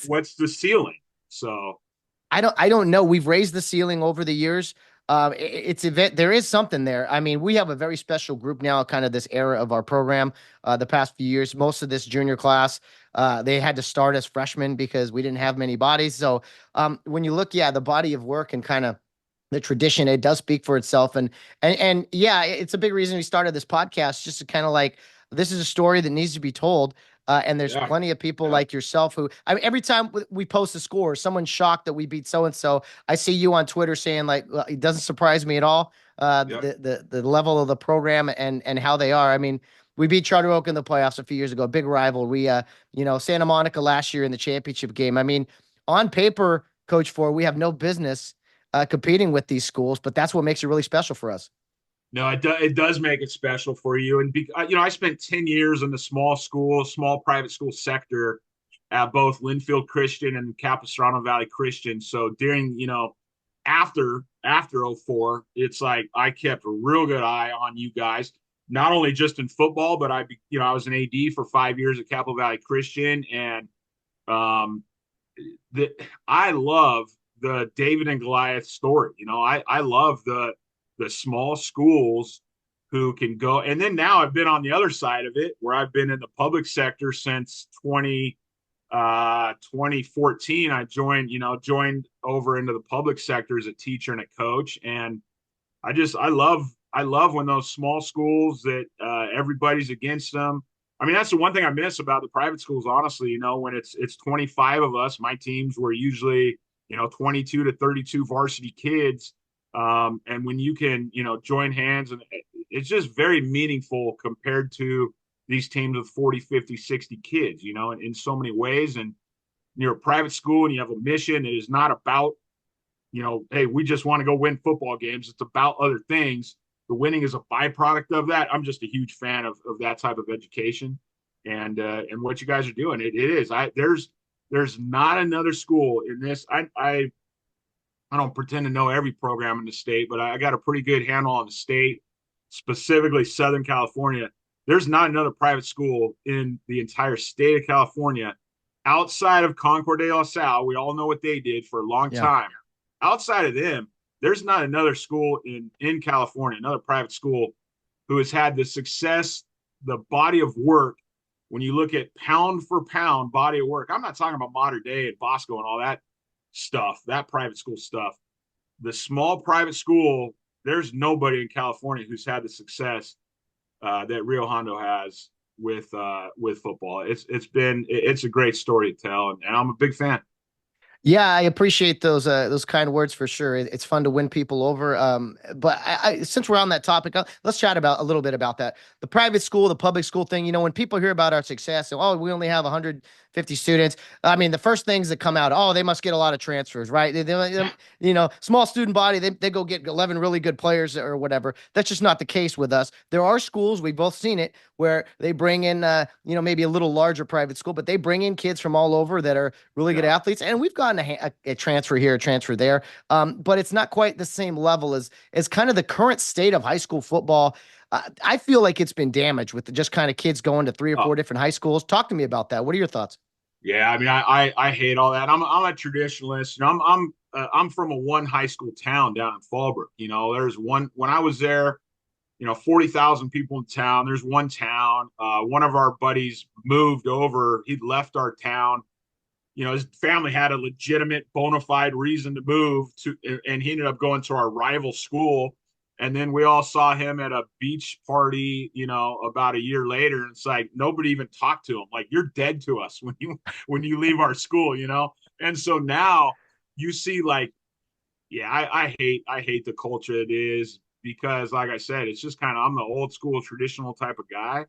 Speaker 4: What's the ceiling? So
Speaker 3: I don't know. We've raised the ceiling over the years. There is something there. I mean, we have a very special group now, kind of this era of our program. The past few years, most of this junior class, they had to start as freshmen because we didn't have many bodies. So when you look, yeah, the body of work and kind of the tradition, it does speak for itself. And yeah, it's a big reason we started this podcast, just to kind of like, this is a story that needs to be told. And there's
Speaker 4: Yeah.
Speaker 3: plenty of people like yourself who, I mean, every time we post a score, someone's shocked that we beat so and so. I see you on Twitter saying like, well, it doesn't surprise me at all.
Speaker 4: Yep.
Speaker 3: The level of the program and how they are. I mean, we beat Charter Oak in the playoffs a few years ago, a big rival. We, Santa Monica last year in the championship game. I mean, on paper, Coach Fore, we have no business competing with these schools, but that's what makes it really special for us.
Speaker 4: No, it does make it special for you. And, I spent 10 years in the small private school sector at both Linfield Christian and Capistrano Valley Christian. So during, after '04, it's like I kept a real good eye on you guys, not only just in football, but I was an AD for 5 years at Capital Valley Christian. And um, I love the David and Goliath story. I love the small schools who can go. And then now I've been on the other side of it, where I've been in the public sector since 2014. I joined over into the public sector as a teacher and a coach. And I love when those small schools that everybody's against them. I mean, that's the one thing I miss about the private schools, honestly. When it's 25 of us, my teams were usually 22 to 32 varsity kids. And when you can, join hands, and it's just very meaningful compared to these teams with 40, 50, 60 kids, in so many ways. And you're a private school and you have a mission. It is not about, hey, we just want to go win football games. It's about other things. The winning is a byproduct of that. I'm just a huge fan of that type of education and what you guys are doing. It is. There's not another school in this. I don't pretend to know every program in the state, but I got a pretty good handle on the state, specifically Southern California. There's not another private school in the entire state of California outside of Concord de La Salle. We all know what they did for a long time. Outside of them, there's not another school in California, another private school, who has had the success, the body of work. When you look at pound for pound body of work, I'm not talking about modern day and Bosco and all that stuff, that private school stuff. The small private school, there's nobody in California who's had the success that Rio Hondo has with football. It's a great story to tell, and I'm a big fan.
Speaker 3: Yeah, I appreciate those kind words for sure. It's fun to win people over. But since we're on that topic, let's chat about a little bit about that. The private school, the public school thing. When people hear about our success, and, we only have 150 students. I mean, the first things that come out, they must get a lot of transfers, right? Small student body, they go get 11 really good players or whatever. That's just not the case with us. There are schools, we've both seen it, where they bring in, maybe a little larger private school, but they bring in kids from all over that are really good athletes, and we've gotten a transfer here, a transfer there. But it's not quite the same level as kind of the current state of high school football. I feel like it's been damaged with just kind of kids going to 3 or 4 different high schools. Talk to me about that. What are your thoughts?
Speaker 4: Yeah, I mean, I hate all that. I'm a traditionalist. I'm from a one high school town down in Fallbrook. There's one when I was there. 40,000 people in town. There's one town. One of our buddies moved over. He'd left our town. His family had a legitimate bona fide reason to move to, and he ended up going to our rival school. And then we all saw him at a beach party, about a year later. And it's like, nobody even talked to him. Like, you're dead to us when you leave our school, And so now you see, like, yeah, I hate the culture it is, because, like I said, it's just kind of, I'm the old school traditional type of guy.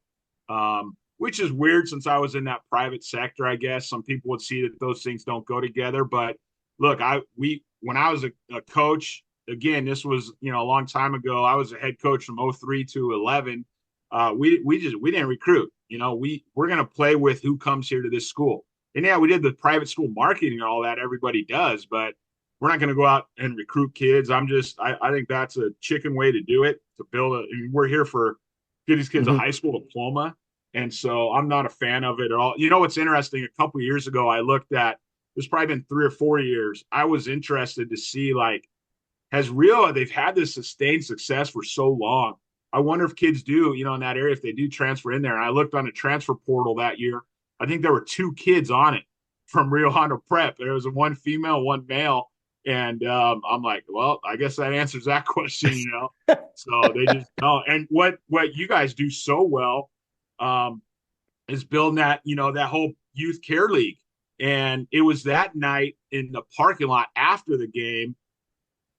Speaker 4: Which is weird since I was in that private sector. I guess some people would see that those things don't go together. But look, when I was a coach, again, this was, a long time ago. I was a head coach from 03 to 11. We didn't recruit. We're going to play with who comes here to this school. And yeah, we did the private school marketing and all that. Everybody does, but we're not going to go out and recruit kids. I think that's a chicken way to do it, to build we're here for give these kids a high school diploma. And so I'm not a fan of it at all. What's interesting? A couple of years ago, I looked at, it's probably been 3 or 4 years. I was interested to see, like, they've had this sustained success for so long. I wonder if kids do, in that area, if they do transfer in there. And I looked on the transfer portal that year. I think there were 2 kids on it from Rio Hondo Prep. There was one female, one male. And I'm like, well, I guess that answers that question. So they just know. And what you guys do so well is building that whole youth care league. And it was that night in the parking lot after the game.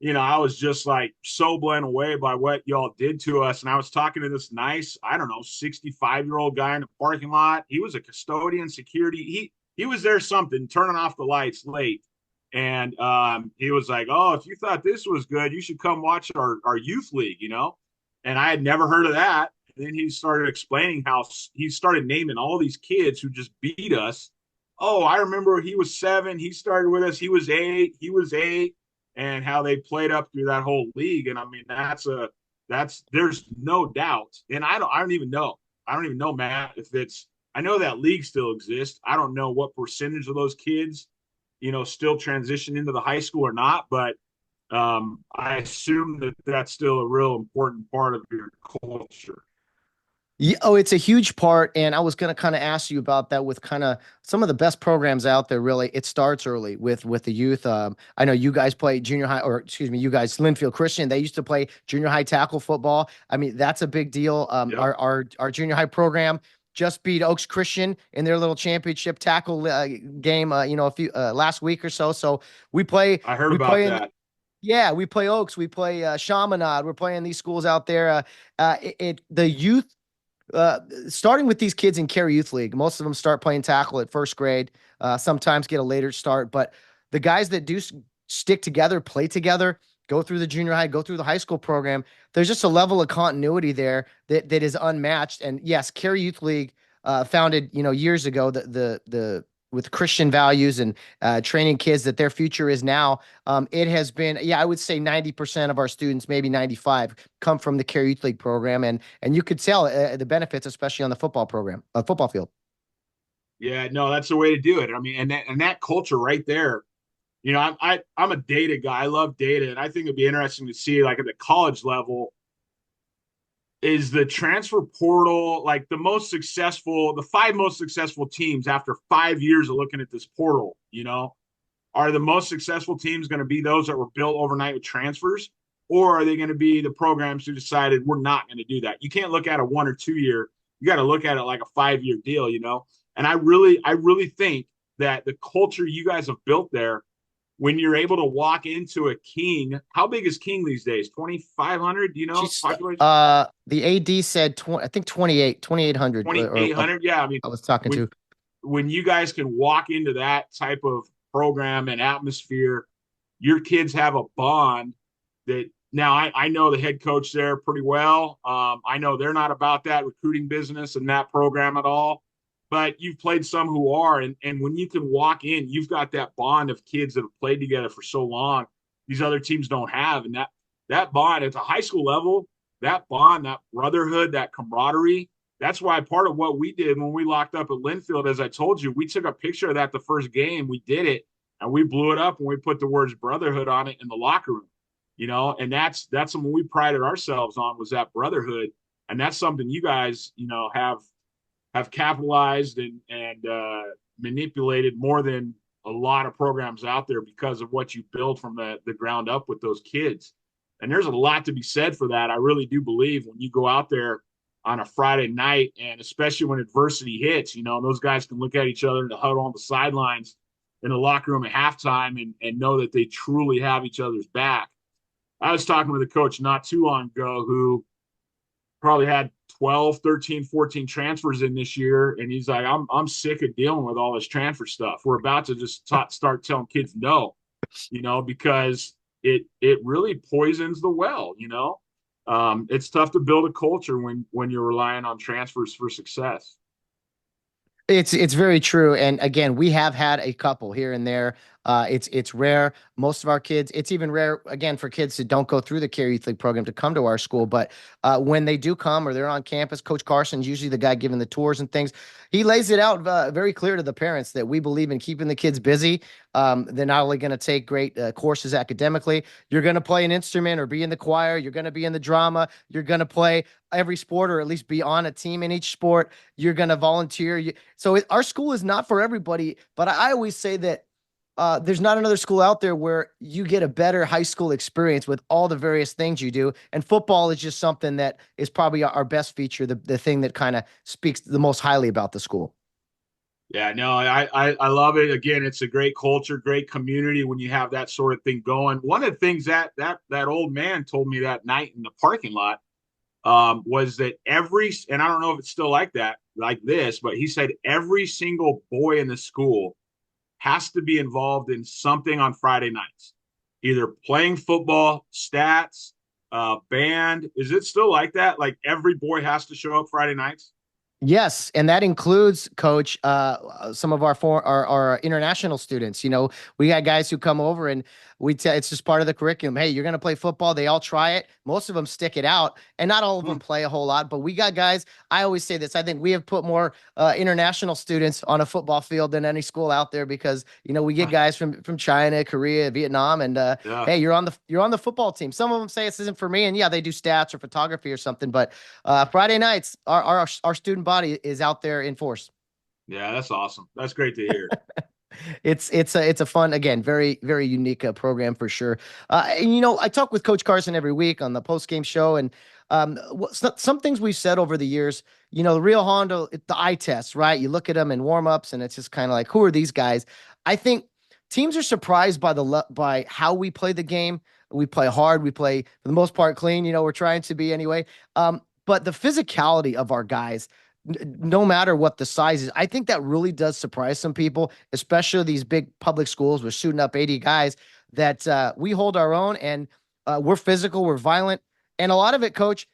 Speaker 4: I was just like so blown away by what y'all did to us. And I was talking to this nice, I don't know, 65-year-old guy in the parking lot. He was a custodian, security. He was there something, turning off the lights late. And he was like, oh, if you thought this was good, you should come watch our youth league, And I had never heard of that. And then he started explaining how he started naming all these kids who just beat us. Oh, I remember he was 7. He started with us. He was 8. And how they played up through that whole league. And I mean, there's no doubt. And I don't even know, Matt, I know that league still exists. I don't know what percentage of those kids, still transition into the high school or not, but I assume that that's still a real important part of your culture.
Speaker 3: Yeah, it's a huge part, and I was going to kind of ask you about that with kind of some of the best programs out there. Really, it starts early with the youth. I know you guys play junior high, or excuse me, you guys, Linfield Christian. They used to play junior high tackle football. I mean, that's a big deal.
Speaker 4: Yep.
Speaker 3: Our junior high program just beat Oaks Christian in their little championship tackle game. A few last week or so. So we play.
Speaker 4: I heard about that.
Speaker 3: Yeah, we play Oaks. We play Chaminade. We're playing these schools out there. The youth. Starting with these kids in Kare Youth League, most of them start playing tackle at first grade, sometimes get a later start, but the guys that do stick together, play together, go through the junior high, go through the high school program, there's just a level of continuity there that is unmatched. And yes, Kare Youth League, founded, years ago, with Christian values and training kids that their future is now. It has been, I would say 90% of our students, maybe 95, come from the Kare Youth League program, and you could tell the benefits, especially on the football field.
Speaker 4: Yeah, no, that's the way to do it. I mean, and that culture right there. I'm a data guy. I love data, and I think it'd be interesting to see, like, at the college level, is the transfer portal, like, the 5 most successful teams after 5 years of looking at this portal, are the most successful teams going to be those that were built overnight with transfers, or are they going to be the programs who decided we're not going to do that? You can't look at a 1 or 2 year. You got to look at it like a 5-year deal, And I really think that the culture you guys have built there, when you're able to walk into a King, how big is King these days? 2,500,
Speaker 3: The AD said, I think 2,800.
Speaker 4: 2,800, yeah. I mean,
Speaker 3: I was talking to.
Speaker 4: When you guys can walk into that type of program and atmosphere, your kids have a bond that, now I know the head coach there pretty well. I know they're not about that recruiting business and that program at all. But you've played some who are, and when you can walk in, you've got that bond of kids that have played together for so long. These other teams don't have, and that bond at the high school level, that bond, that brotherhood, that camaraderie. That's why part of what we did when we locked up at Linfield, as I told you, we took a picture of that the first game. We did it, and we blew it up, and we put the words brotherhood on it in the locker room. And that's something we prided ourselves on, was that brotherhood, and that's something you guys, have capitalized and manipulated more than a lot of programs out there, because of what you build from the ground up with those kids. And there's a lot to be said for that. I really do believe when you go out there on a Friday night, and especially when adversity hits, those guys can look at each other in the huddle on the sidelines in the locker room at halftime and know that they truly have each other's back. I was talking with a coach not too long ago who probably had 12, 13, 14 transfers in this year. And he's like, I'm sick of dealing with all this transfer stuff. We're about to just start telling kids no, because it really poisons the well, It's tough to build a culture when you're relying on transfers for success.
Speaker 3: It's very true. And again, we have had a couple here and there. It's rare. Most of our kids, it's even rare again for kids who don't go through the Kare Youth League program to come to our school. But when they do come or they're on campus, Coach Carson's usually the guy giving the tours and things. He lays it out very clear to the parents that we believe in keeping the kids busy. They're not only going to take great courses academically, you're going to play an instrument or be in the choir, you're going to be in the drama, you're going to play every sport or at least be on a team in each sport, you're going to volunteer. Our school is not for everybody, but I always say that there's not another school out there where you get a better high school experience with all the various things you do. And football is just something that is probably our best feature, the thing that kind of speaks the most highly about the school.
Speaker 4: Yeah, no, I love it. Again, it's a great culture, great community when you have that sort of thing going. One of the things that old man told me that night in the parking lot was that and I don't know if it's still like this, but he said every single boy in the school has to be involved in something on Friday nights, either playing football, stats, band. Is it still like that? Like every boy has to show up Friday nights?
Speaker 3: Yes, and that includes, Coach, some of our international students. We got guys who come over and it's just part of the curriculum. Hey, you're going to play football. They all try it. Most of them stick it out, and not all of them play a whole lot. But we got guys. I always say this. I think we have put more international students on a football field than any school out there because we get guys from China, Korea, Vietnam, and hey, you're on the football team. Some of them say this isn't for me, and yeah, they do stats or photography or something. But Friday nights, our student body is out there in force.
Speaker 4: Yeah, that's awesome. That's great to hear.
Speaker 3: It's a fun, again, very, very unique program for sure. And, I talk with Coach Carson every week on the post game show, and some things we've said over the years. The Rio Hondo, the eye test, right? You look at them in warmups, and it's just kind of like, who are these guys? I think teams are surprised by how we play the game. We play hard. We play for the most part clean. We're trying to be anyway. But the physicality of our guys, no matter what the size is, I think that really does surprise some people, especially these big public schools with shooting up 80 guys, that we hold our own and we're physical, we're violent. And a lot of it, Coach,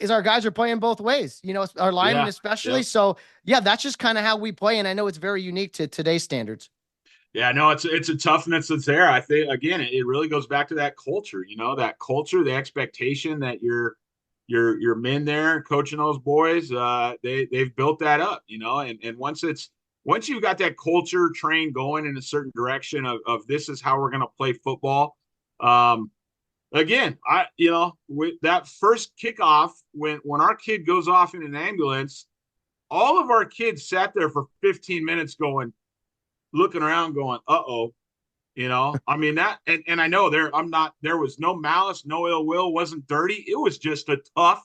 Speaker 3: is our guys are playing both ways, our linemen especially. Yeah. So, yeah, that's just kind of how we play. And I know it's very unique to today's standards.
Speaker 4: Yeah, no, it's a toughness that's there. I think, again, it really goes back to that culture, that culture, the expectation that your men there coaching those boys, they've built that up, and once you've got that culture train going in a certain direction of this is how we're going to play football. Again, with that first kickoff, when our kid goes off in an ambulance, all of our kids sat there for 15 minutes looking around going, uh-oh. I mean that, and I know there was no malice, no ill will, wasn't dirty. It was just a tough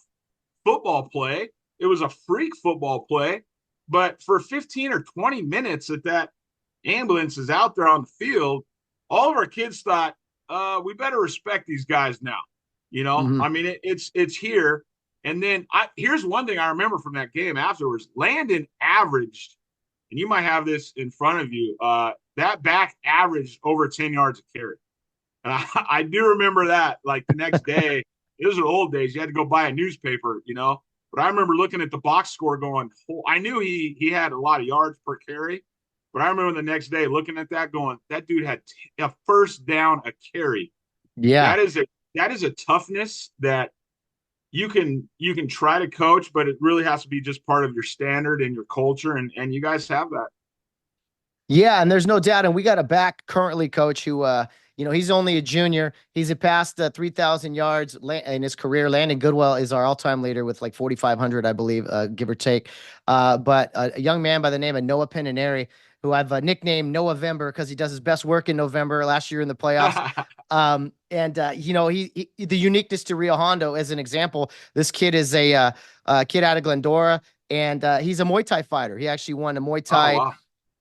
Speaker 4: football play. It was a freak football play. But for 15 or 20 minutes that ambulance is out there on the field, all of our kids thought, we better respect these guys now. Mm-hmm. I mean, it's here. And then here's one thing I remember from that game afterwards. Landon averaged, and you might have this in front of you, that back averaged over 10 yards a carry. And I do remember that, like the next day, it was the old days. You had to go buy a newspaper, But I remember looking at the box score going, I knew he had a lot of yards per carry. But I remember the next day looking at that going, that dude had a first down a carry.
Speaker 3: Yeah.
Speaker 4: That is a toughness that you can try to coach, but it really has to be just part of your standard and your culture. And you guys have that.
Speaker 3: Yeah, and there's no doubt. And we got a back currently, Coach, who, he's only a junior. He's passed 3,000 yards in his career. Landon Goodwell is our all-time leader with like 4,500, I believe, give or take. But a young man by the name of Noah Peninari, who I've nicknamed November because he does his best work in November last year in the playoffs. He the uniqueness to Rio Hondo, as an example, this kid is a kid out of Glendora, and he's a Muay Thai fighter. He actually won a Muay Thai.
Speaker 4: Oh, wow.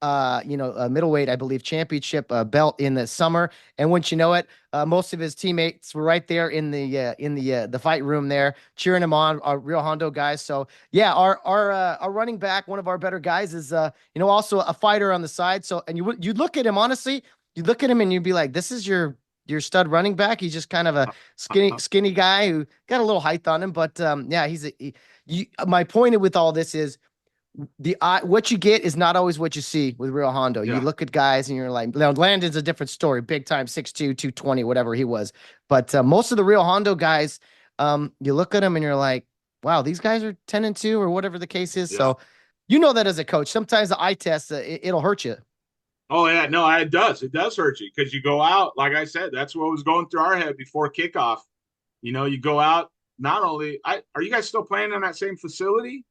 Speaker 3: A middleweight, I believe, championship belt in the summer. And once you know it, most of his teammates were right there in the fight room there, cheering him on, our Rio Hondo guys. So yeah, our running back, one of our better guys, is also a fighter on the side. So, and you look at him, honestly, you look at him and you'd be like, this is your stud running back. He's just kind of a skinny guy who got a little height on him, but yeah, my point with all this is, What you get is not always what you see with Rio Hondo. You
Speaker 4: Yeah.
Speaker 3: look at guys and you're like, now Landon's a different story, big time, 6'2", 220, whatever he was. But most of the Rio Hondo guys, you look at them and you're like, wow, these guys are 10-2 or whatever the case is.
Speaker 4: Yeah.
Speaker 3: So you know that as a coach, sometimes the eye test, it'll hurt you.
Speaker 4: Oh yeah, no, it does. It does hurt you because you go out. Like I said, that's what was going through our head before kickoff. You go out. Not only, are you guys still playing on that same facility?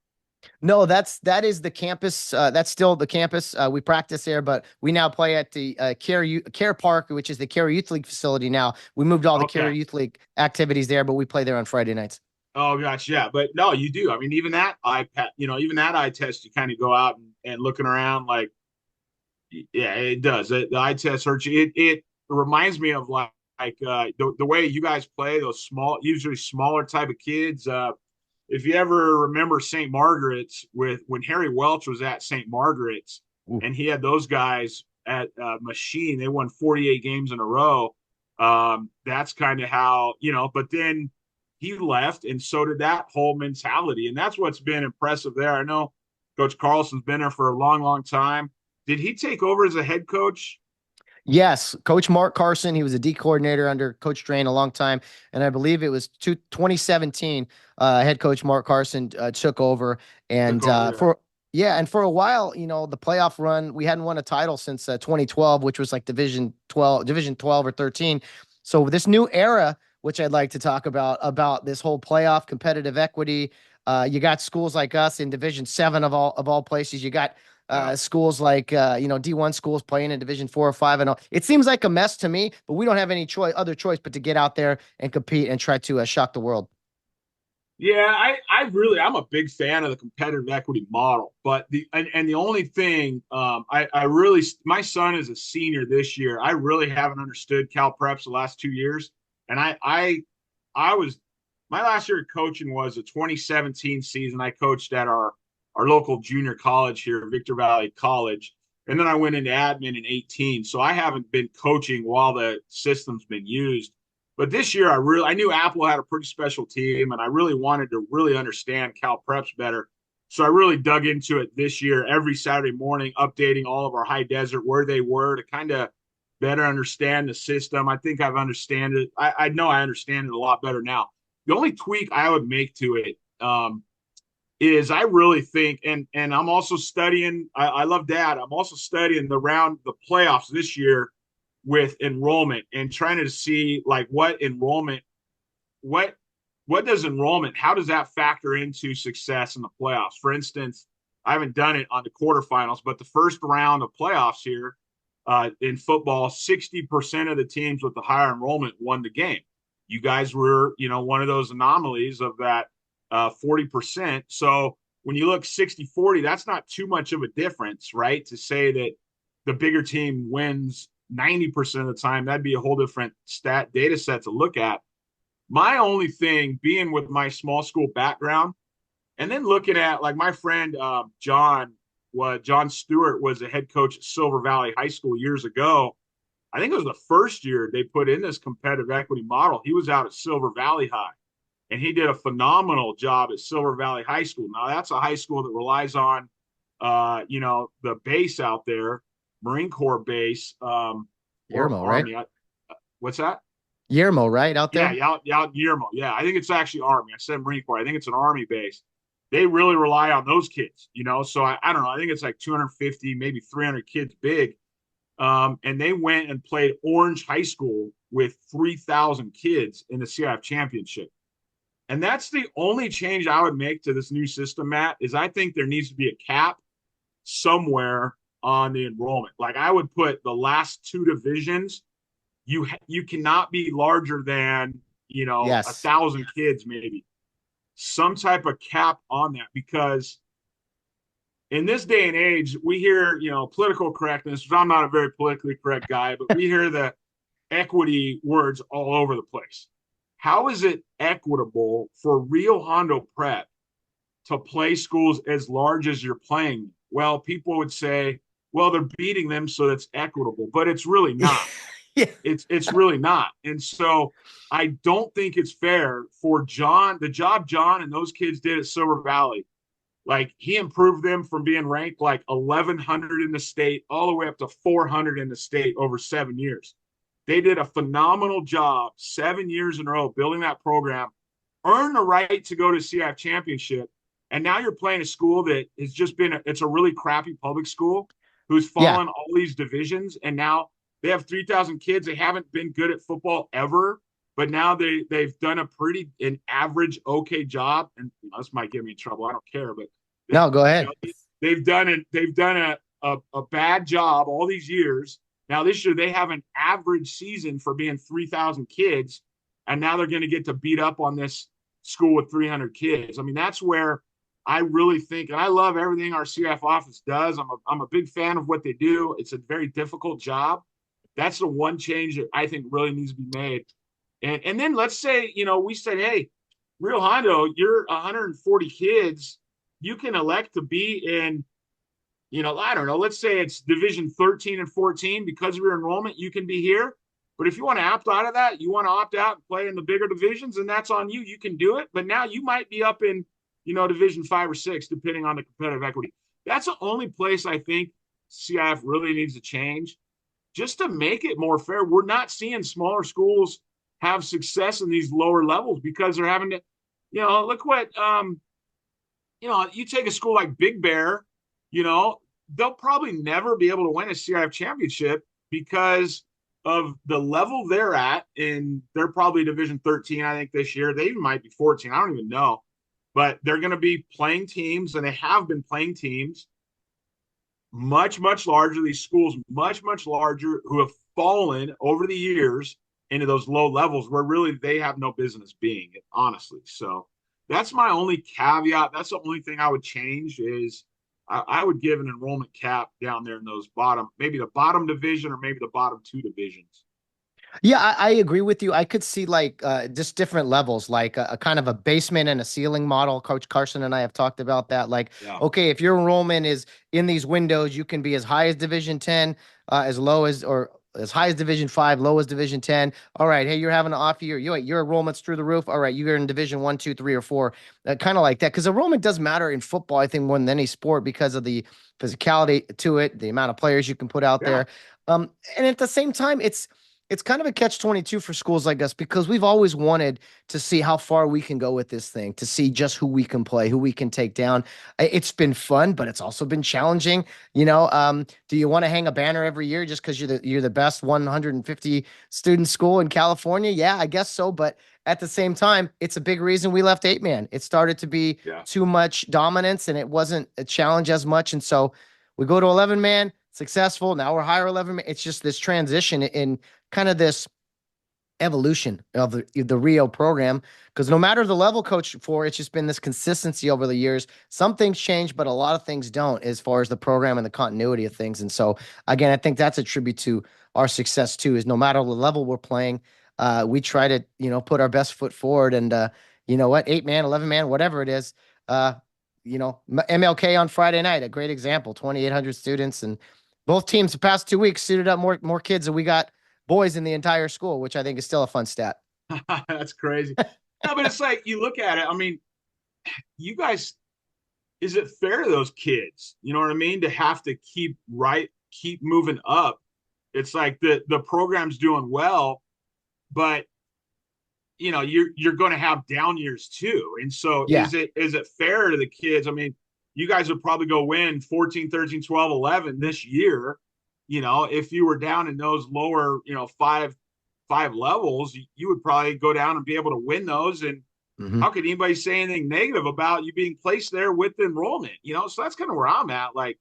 Speaker 3: No, that is the campus. That's still the campus. We practice there, but we now play at the Kare Park, which is the Kare Youth League facility. Now we moved all the Kare
Speaker 4: Okay.
Speaker 3: Youth League activities there, but we play there on Friday nights.
Speaker 4: Oh gosh, yeah. But no, you do. I mean, even that even that eye test, you kind of go out and looking around like, yeah, it does. The eye test hurts you. It reminds me of the way you guys play those usually smaller type of kids. If you ever remember St. Margaret's with when Harry Welch was at St. Margaret's
Speaker 3: Ooh.
Speaker 4: and he had those guys at Machine, they won 48 games in a row. That's kind of how, but then he left and so did that whole mentality. And that's what's been impressive there. I know Coach Carlson's been there for a long, long time. Did he take over as a head coach?
Speaker 3: Yes, Coach Mark Carson. He was a D coordinator under Coach Drain a long time, and I believe it was 2017. Head coach Mark Carson took over,
Speaker 4: Took
Speaker 3: and
Speaker 4: over,
Speaker 3: for a while, the playoff run, we hadn't won a title since 2012, which was like Division 12 or 13. So this new era, which I'd like to talk about this whole playoff competitive equity. You got schools like us in Division 7 of all places. You got
Speaker 4: yeah.
Speaker 3: schools like D1 schools playing in Division 4 or 5 and all. It seems like a mess to me, but we don't have any other choice but to get out there and compete and try to shock the world.
Speaker 4: Yeah, I'm a big fan of the competitive equity model, but the only thing, I really, my son is a senior this year. I really haven't understood Cal Preps the last 2 years, and I was my last year of coaching was a 2017 season. I coached at our local junior college here, Victor Valley College, and then I went into admin in 18. So I haven't been coaching while the system's been used. But this year, I knew Apple had a pretty special team, and I really wanted to really understand Cal Preps better. So I really dug into it this year, every Saturday morning, updating all of our high desert where they were to kind of better understand the system. I think I've understand it. I know I understand it a lot better now. The only tweak I would make to it is I really think, and I'm also studying. I love that. I'm also studying the playoffs this year with enrollment and trying to see like what does enrollment, how does that factor into success in the playoffs? For instance, I haven't done it on the quarterfinals, but the first round of playoffs here in football, 60% of the teams with the higher enrollment won the game. You guys were, one of those anomalies of that 40%. So when you look 60-40, that's not too much of a difference, right? To say that the bigger team wins 90% of the time, that'd be a whole different data set to look at. My only thing being with my small school background and then looking at like my friend John Stewart was a head coach at Silver Valley High School years ago. I think it was the first year they put in this competitive equity model. He was out at Silver Valley High, and he did a phenomenal job at Silver Valley High School. Now, that's a high school that relies on, the base out there, Marine Corps base.
Speaker 3: Yermo, right?
Speaker 4: Army. What's that?
Speaker 3: Yermo, right? Out there?
Speaker 4: Yeah, out Yermo. Yeah, I think it's actually Army. I said Marine Corps. I think it's an Army base. They really rely on those kids, So I don't know. I think it's like 250, maybe 300 kids big. And they went and played Orange High School with 3,000 kids in the CIF championship. And that's the only change I would make to this new system, Matt, is I think there needs to be a cap somewhere on the enrollment. Like I would put the last two divisions, you cannot be larger than,
Speaker 3: Yes.
Speaker 4: 1,000 kids, maybe. Some type of cap on that, because in this day and age, we hear, political correctness, which I'm not a very politically correct guy, but we hear the equity words all over the place. How is it equitable for Rio Hondo Prep to play schools as large as you're playing? Well, people would say, well, they're beating them, so that's equitable, but it's really not.
Speaker 3: Yeah.
Speaker 4: It's really not. And so I don't think it's fair for the job John and those kids did at Silver Valley. Like he improved them from being ranked like 1,100 in the state all the way up to 400 in the state over 7 years. They did a phenomenal job 7 years in a row building that program, earned the right to go to CIF championship. And now you're playing a school that has just been, it's a really crappy public school who's
Speaker 3: Yeah.
Speaker 4: fallen all these divisions. And now they have 3,000 kids. They haven't been good at football ever, but now they've done an average, okay job. And this might get me in trouble. I don't care, but
Speaker 3: No, go ahead.
Speaker 4: they've done a bad job all these years. Now this year they have an average season for being 3,000 kids, and now they're going to get to beat up on this school with 300 kids. I mean, that's where I really think, and I love everything our CIF office does. I'm a big fan of what they do. It's a very difficult job. That's the one change that I think really needs to be made. And then let's say, we said, hey, Rio Hondo, you're 140 kids. You can elect to be in, I don't know, let's say it's division 13 and 14. Because of your enrollment, you can be here. But if you want to opt out of that, you want to opt out and play in the bigger divisions, and that's on you. You can do it. But now you might be up in, division 5 or 6, depending on the competitive equity. That's the only place I think CIF really needs to change, just to make it more fair. We're not seeing smaller schools have success in these lower levels because they're having to, look what, you take a school like Big Bear, they'll probably never be able to win a CIF championship because of the level they're at. And they're probably division 13, I think, this year. They might be 14. I don't even know. But they're going to be playing teams, and they have been playing teams much, much larger. These schools much, much larger, who have fallen over the years into those low levels where really they have no business being, honestly. So that's my only caveat. That's the only thing I would change is I would give an enrollment cap down there in those maybe the bottom division or maybe the bottom 2 divisions.
Speaker 3: Yeah, I agree with you. I could see like just different levels, like a kind of a basement and a ceiling model. Coach Carson and I have talked about that. Like,
Speaker 4: Yeah.
Speaker 3: okay, if your enrollment is in these windows, you can be as high as Division 10, as low as, or as high as Division 5, low as Division 10. All right, hey, you're having an off year. Your enrollment's through the roof. All right, you're in Division 1, 2, 3, or 4. Kind of like that, because enrollment does matter in football, I think, more than any sport because of the physicality to it, the amount of players you can put out there. And at the same time, it's kind of a catch-22 for schools like us because we've always wanted to see how far we can go with this thing, to see just who we can play, who we can take down. It's been fun, but it's also been challenging. Do you want to hang a banner every year just because you're the best 150 student school in California? Yeah, I guess so. But at the same time, it's a big reason we left 8-man. It started to be too much dominance, and it wasn't a challenge as much. And so we go to 11-man, successful. Now we're higher 11-man. It's just this transition in kind of this evolution of the Rio program, because no matter the level, Coach Fore, it's just been this consistency over the years. Some things change, but a lot of things don't, as far as the program and the continuity of things. And so again, I think that's a tribute to our success too, is no matter the level we're playing, we try to, put our best foot forward. And you know what, 8-man, 11-man, whatever it is, MLK on Friday night, a great example, 2,800 students, and both teams the past 2 weeks suited up more kids than we got boys in the entire school, which I think is still a fun stat.
Speaker 4: That's crazy. No, but it's like, you look at it. I mean, you guys, is it fair to those kids? You know what I mean? To have to keep moving up. It's like the program's doing well, but you're going to have down years too. And so is it fair to the kids? I mean, you guys would probably go win 14, 13, 12, 11 this year. If you were down in those lower, five levels, you would probably go down and be able to win those. And how could anybody say anything negative about you being placed there with enrollment? So that's kind of where I'm at. Like,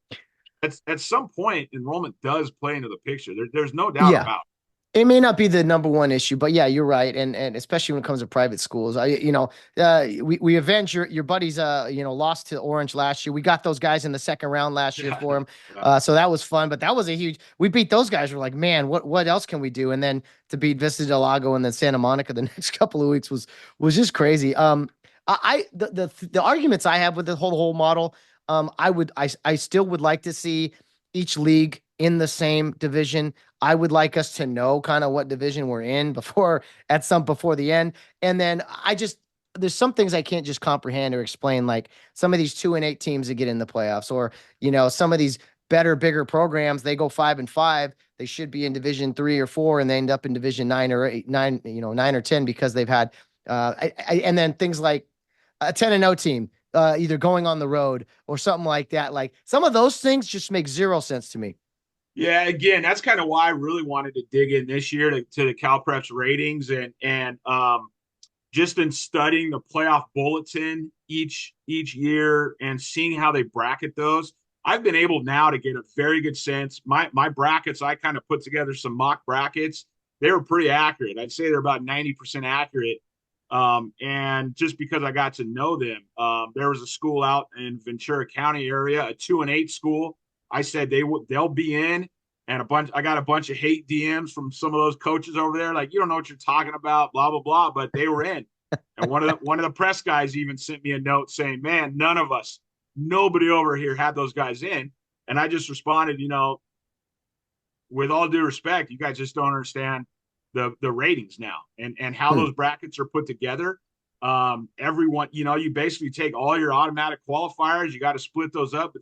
Speaker 4: at some point, enrollment does play into the picture. There's no doubt about it.
Speaker 3: It may not be the number one issue, but yeah, you're right. And especially when it comes to private schools, we avenged your buddies, lost to Orange last year. We got those guys in the second round last year for them. So that was fun, but that was we beat those guys. We're like, man, what else can we do? And then to beat Vista Del Lago and then Santa Monica the next couple of weeks was just crazy. The arguments I have with the whole model, I still would like to see each league in the same division. I would like us to know kind of what division we're in before the end. And then there's some things I can't just comprehend or explain, like some of these 2-8 teams that get in the playoffs, or, some of these better, bigger programs, they go 5-5. They should be in Division 3 or 4, and they end up in Division 9 or 8, 9, 9 or 10 because they've had, and then things like a 10-0 team, either going on the road or something like that. Like some of those things just make zero sense to me.
Speaker 4: Yeah, again, that's kind of why I really wanted to dig in this year to the CalPreps ratings and just in studying the playoff bulletin each year and seeing how they bracket those. I've been able now to get a very good sense. My brackets, I kind of put together some mock brackets. They were pretty accurate. I'd say they're about 90% accurate. And just because I got to know them, there was a school out in Ventura County area, a 2-8 school. I said they'll be in, and I got a bunch of hate DMs from some of those coaches over there, like, you don't know what you're talking about, blah blah blah. But they were in, and one of the press guys even sent me a note saying, "Man, nobody over here had those guys in." And I just responded, with all due respect, you guys just don't understand the ratings now and how those brackets are put together. Everyone, you basically take all your automatic qualifiers, you got to split those up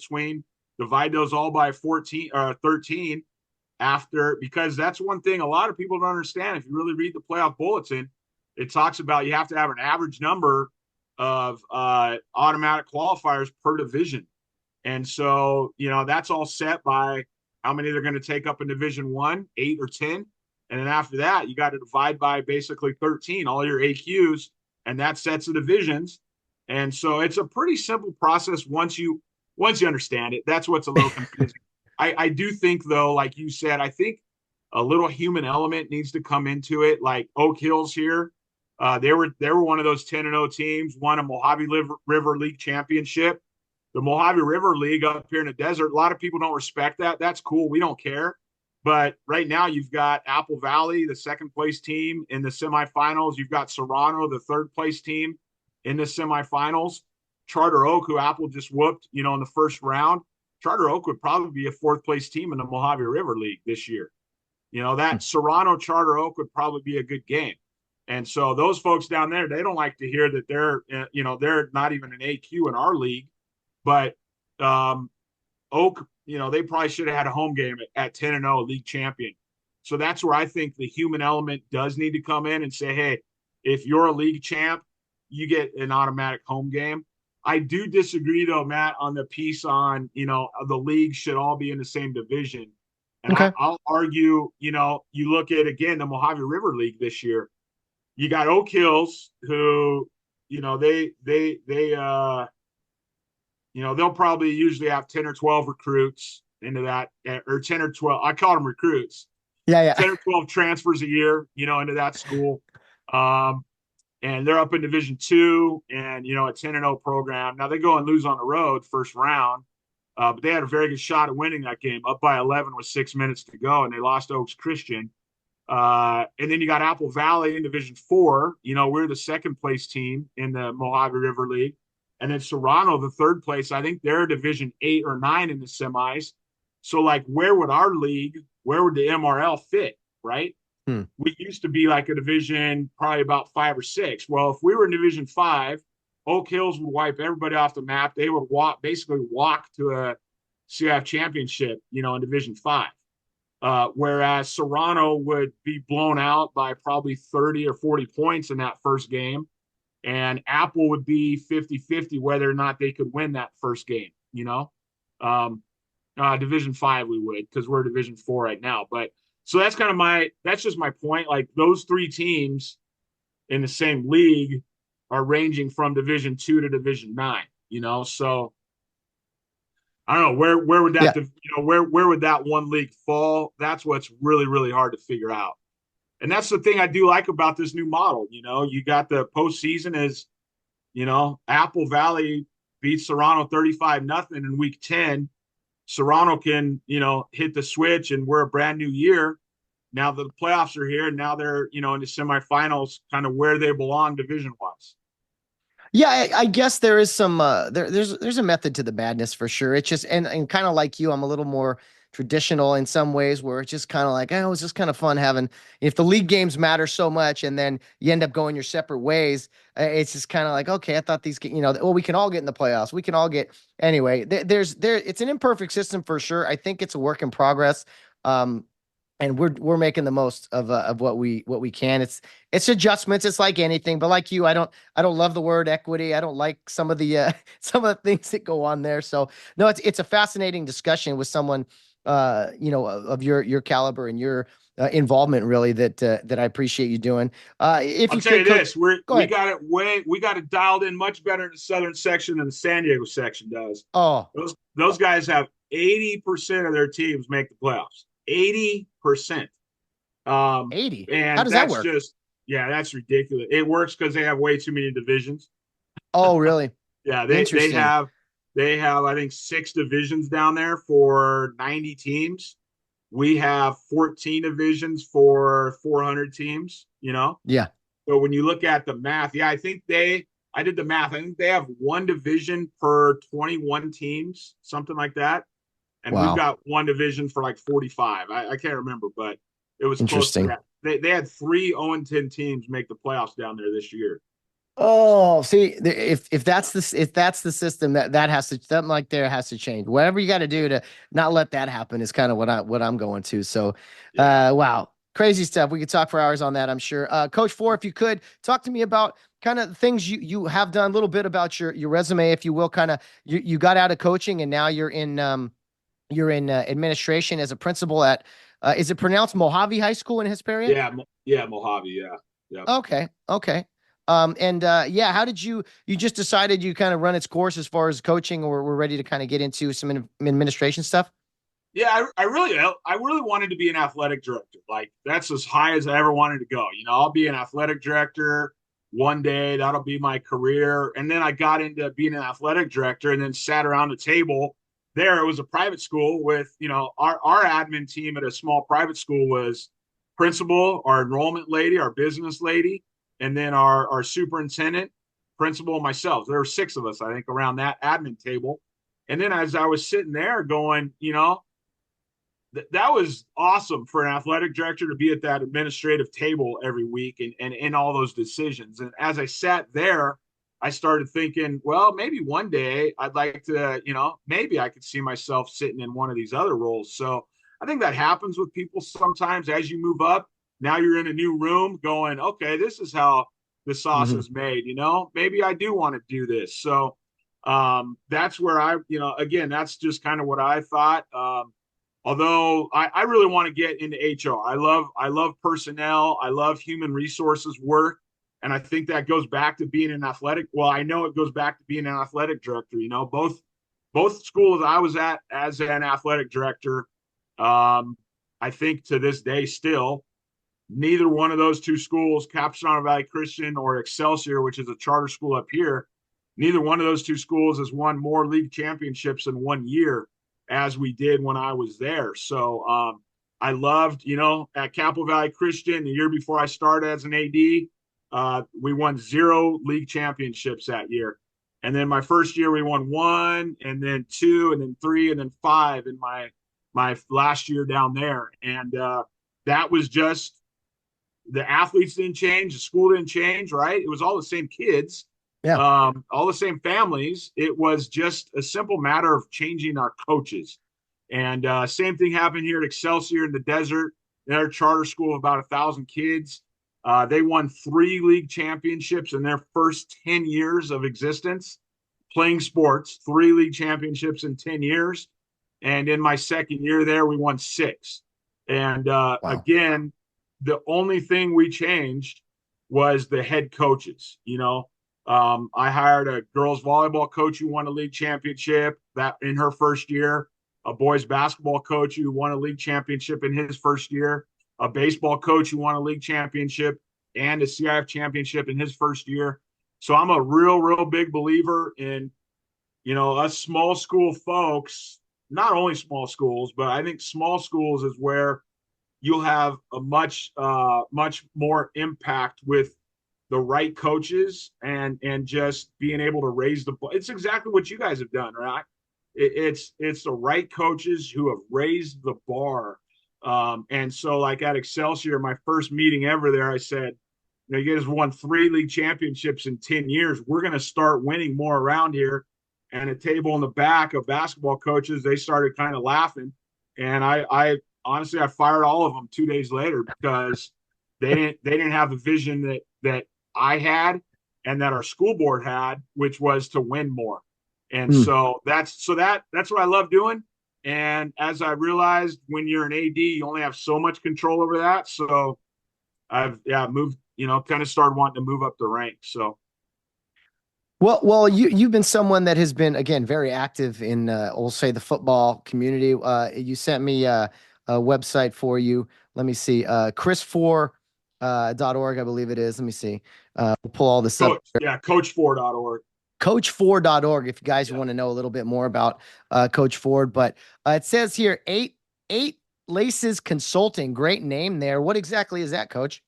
Speaker 4: divide those all by 14 or 13 because that's one thing a lot of people don't understand. If you really read the playoff bulletin, it talks about you have to have an average number of automatic qualifiers per division. And so, that's all set by how many they're going to take up in Division 1, 8 or 10. And then after that, you got to divide by basically 13, all your AQs, and that sets the divisions. And so it's a pretty simple process once you understand it. That's what's a little confusing. I do think, though, like you said, I think a little human element needs to come into it. Like Oak Hills here, they were one of those 10-0 teams, won a Mojave River League championship. The Mojave River League up here in the desert, a lot of people don't respect that. That's cool. We don't care. But right now you've got Apple Valley, the second place team in the semifinals. You've got Serrano, the third place team in the semifinals. Charter Oak, who Apple just whooped, in the first round. Charter Oak would probably be a fourth place team in the Mojave River League this year. That Serrano Charter Oak would probably be a good game. And so those folks down there, they don't like to hear that they're not even an AQ in our league. But Oak, they probably should have had a home game at 10-0 league champion. So that's where I think the human element does need to come in and say, hey, if you're a league champ, you get an automatic home game. I do disagree, though, Matt, on the piece on, the league should all be in the same division. And okay. I'll argue, you look at, again, the Mojave River League this year. You got Oak Hills, who, they'll probably usually have 10 or 12 recruits into that, or 10 or 12. I call them recruits.
Speaker 3: Yeah.
Speaker 4: 10 or 12 transfers a year, into that school. And they're up in Division 2 and, a 10-0 program. Now they go and lose on the road first round, but they had a very good shot at winning that game, up by 11 with 6 minutes to go, and they lost Oaks Christian. And then you got Apple Valley in Division 4. We're the second place team in the Mojave River League. And then Serrano, the third place, I think they're Division 8 or 9 in the semis. So, like, where would the MRL fit, right? We used to be like a division probably about 5 or 6. Well, if we were in Division 5, Oak Hills would wipe everybody off the map. They would basically walk to a CIF championship, in Division 5. Whereas Serrano would be blown out by probably 30 or 40 points in that first game. And Apple would be 50-50 whether or not they could win that first game, Division 5 we would, because we're Division 4 right now. But so that's just my point. Like, those three teams in the same league are ranging from Division 2 to Division 9, so I don't know where would that, where would that one league fall? That's what's really, really hard to figure out. And that's the thing I do like about this new model. You got the postseason as, Apple Valley beats Serrano 35-0 in week 10. Serrano can, hit the switch, and we're a brand new year. Now the playoffs are here, and now they're, in the semifinals, kind of where they belong division-wise.
Speaker 3: Yeah, I guess there is some there's a method to the madness for sure. It's just and kind of like you, I'm a little more traditional in some ways, where it's just kind of like, oh, it's just kind of fun having, if the league games matter so much and then you end up going your separate ways, it's just kind of like, okay, I thought these, well, we can all get in the playoffs. We can all get, anyway, it's an imperfect system for sure. I think it's a work in progress. And we're making the most of what we can. It's adjustments. It's like anything, but like you, I don't love the word equity. I don't like some of the some of the things that go on there. So no, it's a fascinating discussion with someone of your caliber and your involvement, really, that I appreciate you doing. If
Speaker 4: I'll
Speaker 3: you
Speaker 4: tell you
Speaker 3: could,
Speaker 4: this, we got it dialed in much better in the southern section than the San Diego section does.
Speaker 3: Oh,
Speaker 4: Those guys have 80% of their teams make the playoffs. 80%.
Speaker 3: 80.
Speaker 4: And
Speaker 3: How does that
Speaker 4: that's
Speaker 3: work?
Speaker 4: just, yeah, that's ridiculous. It works because they have way too many divisions.
Speaker 3: Oh, really?
Speaker 4: Yeah, they have I think 6 divisions down there for 90 teams. We have 14 divisions for 400 teams,
Speaker 3: Yeah.
Speaker 4: So when you look at the math, yeah, I did the math. I think they have 1 division per 21 teams, something like that. And
Speaker 3: Wow.
Speaker 4: we've got 1 division for like 45. I can't remember, but it was close to
Speaker 3: Interesting.
Speaker 4: that. They had 3 0-10 teams make the playoffs down there this year.
Speaker 3: Oh, see, if that's the system, that has to, something like there has to change. Whatever you got to do to not let that happen is kind of what I'm going to. So, wow, crazy stuff. We could talk for hours on that, I'm sure. Coach Fore, if you could talk to me about kind of things you have done, a little bit about your resume, if you will. Kind of you got out of coaching and now you're in administration as a principal at is it pronounced Mojave High School in Hesperia?
Speaker 4: Yeah, Mojave. Yeah.
Speaker 3: Okay. How did you just decided you kind of run its course as far as coaching, or we're ready to kind of get into some administration stuff?
Speaker 4: Yeah, I really wanted to be an athletic director. Like, that's as high as I ever wanted to go. I'll be an athletic director one day. That'll be my career. And then I got into being an athletic director and then sat around the table there. It was a private school with, our admin team at a small private school was principal, our enrollment lady, our business lady, and then our superintendent, principal, and myself. There were 6 of us, I think, around that admin table. And then as I was sitting there going, that was awesome for an athletic director to be at that administrative table every week and in all those decisions. And as I sat there, I started thinking, well, maybe one day I'd like to, maybe I could see myself sitting in one of these other roles. So I think that happens with people sometimes as you move up. Now you're in a new room going, okay, this is how the sauce is made, maybe I do want to do this. So that's where again, that's just kind of what I thought. Although I really want to get into HR. I love personnel. I love human resources work. And I think that goes back to being an athletic. Well, I know it goes back to being an athletic director. Both schools I was at as an athletic director, I think to this day still, neither one of those 2 schools, Capistrano Valley Christian or Excelsior, which is a charter school up here, neither one of those 2 schools has won more league championships in 1 year as we did when I was there. So I loved, at Capital Valley Christian, the year before I started as an AD, we won 0 league championships that year. And then my first year we won 1, and then 2, and then 3, and then 5 in my last year down there. And that was just, the athletes didn't change, the school didn't change, right? It was all the same kids. Yeah. All the same families. It was just a simple matter of changing our coaches. And same thing happened here at Excelsior in the desert. They're a charter school of about 1,000 kids. They won 3 league championships in their first 10 years of existence, playing sports, 3 league championships in 10 years. And in my second year there, we won 6. And again, the only thing we changed was the head coaches. I hired a girls volleyball coach who won a league championship that in her first year, a boys basketball coach who won a league championship in his first year, a baseball coach who won a league championship and a CIF championship in his first year. So I'm a real big believer in, us small school folks, not only small schools, but I think small schools is where you'll have a much more impact with the right coaches and just being able to raise the ball. It's exactly what you guys have done, right? it's the right coaches who have raised the bar. And so, like at Excelsior, my first meeting ever there, I said, you know, you guys won 3 league championships in 10 years. We're going to start winning more around here. And a table in the back of basketball coaches, they started kind of laughing. And I honestly, I fired all of them 2 days later because they didn't have the vision that I had and that our school board had, which was to win more. And so that's what I love doing. And as I realized, when you're an AD, you only have so much control over that. So I've moved, you know, kind of started wanting to move up the ranks. So.
Speaker 3: Well, you've been someone that has been, again, very active in, we'll say, the football community. You sent me a website for you. Let me see, Chris Fore, .org, I believe it is. Let me see. We'll pull all this up.
Speaker 4: Yeah, CoachFore.org.
Speaker 3: CoachFore.org, if you guys want to know a little bit more about Coach Ford. But it says here, eight Laces Consulting. Great name there. What exactly is that, Coach?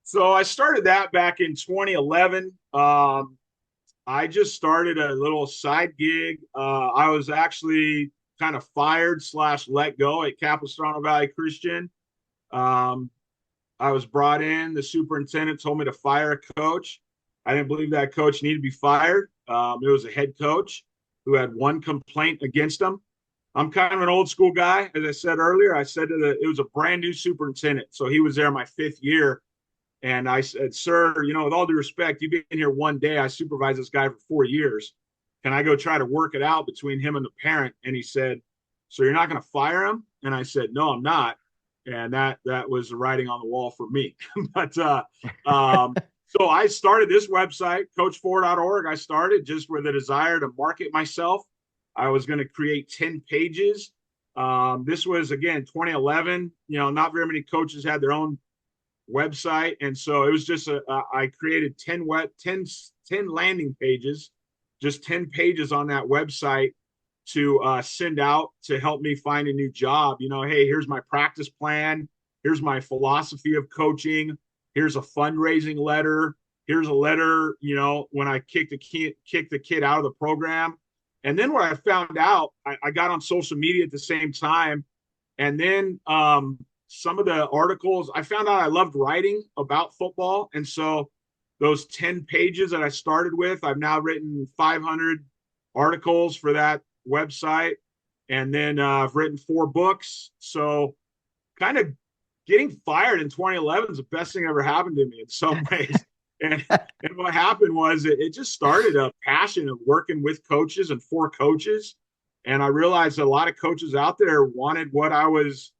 Speaker 4: So I started that back in 2011. I just started a little side gig. I was actually kind of fired / let go at Capistrano Valley Christian. I was brought in. The superintendent told me to fire a coach. I didn't believe that coach needed to be fired. It was a head coach who had one complaint against him. I'm kind of an old school guy. As I said earlier, it was a brand new superintendent. So he was there my 5th year. And I said, sir, you know, with all due respect, you've been here 1 day. I supervised this guy for 4 years. Can I go try to work it out between him and the parent? And he said, so you're not going to fire him? And I said, no, I'm not. And that was the writing on the wall for me. But so I started this website, CoachFore.org. I started just with a desire to market myself. I was going to create 10 pages. This was, again, 2011. You know, not very many coaches had their own website, and so it was just I created 10 landing pages, just 10 pages on that website to send out to help me find a new job. You know, hey, here's my practice plan, here's my philosophy of coaching, here's a fundraising letter, here's a letter, you know, when I kicked the kid out of the program. And then what I found out, I got on social media at the same time, and then some of the articles, I found out I loved writing about football. And so those 10 pages that I started with, I've now written 500 articles for that website. And then I've written 4 books. So kind of getting fired in 2011 is the best thing that ever happened to me in some ways. And what happened was it just started a passion of working with coaches and for coaches. And I realized that a lot of coaches out there wanted what I was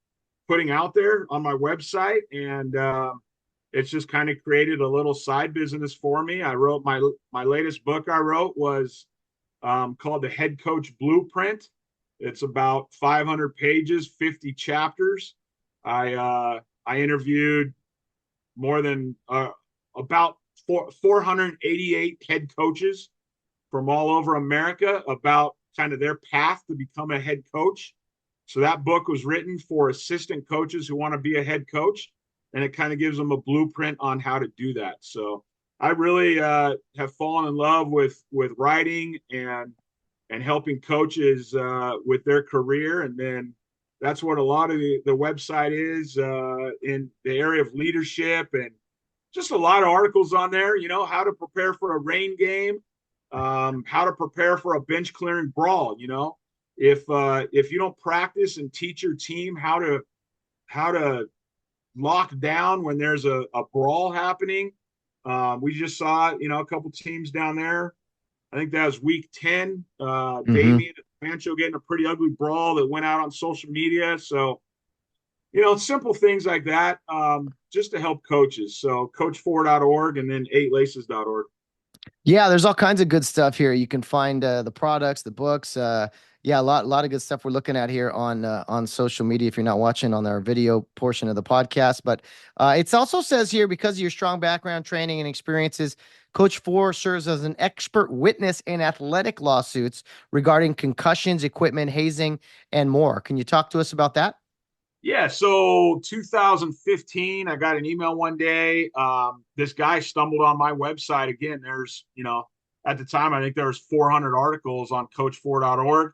Speaker 4: putting out there on my website, and it's just kind of created a little side business for me. I wrote my latest book I wrote was called The Head Coach Blueprint. It's about 500 pages, 50 chapters. I interviewed more than about 488 head coaches from all over America about kind of their path to become a head coach. So that book was written for assistant coaches who want to be a head coach, and it kind of gives them a blueprint on how to do that. So I really have fallen in love with writing and helping coaches with their career. And then that's what a lot of the website is in the area of leadership, and just a lot of articles on there, you know, how to prepare for a rain game, how to prepare for a bench clearing brawl, you know. If you don't practice and teach your team how to lock down when there's a brawl happening, we just saw, you know, a couple teams down there. I think that was week 10. Damien and Pancho getting a pretty ugly brawl that went out on social media. So, you know, simple things like that, just to help coaches. So CoachFore.org and then 8laces.org.
Speaker 3: Yeah, there's all kinds of good stuff here. You can find the products, the books. Yeah, a lot of good stuff we're looking at here on social media if you're not watching on our video portion of the podcast. But it also says here, because of your strong background, training, and experiences, Coach Fore serves as an expert witness in athletic lawsuits regarding concussions, equipment, hazing, and more. Can you talk to us about that?
Speaker 4: Yeah, so 2015, I got an email one day. This guy stumbled on my website again. There's, you know, at the time, I think there was 400 articles on coachfore.org.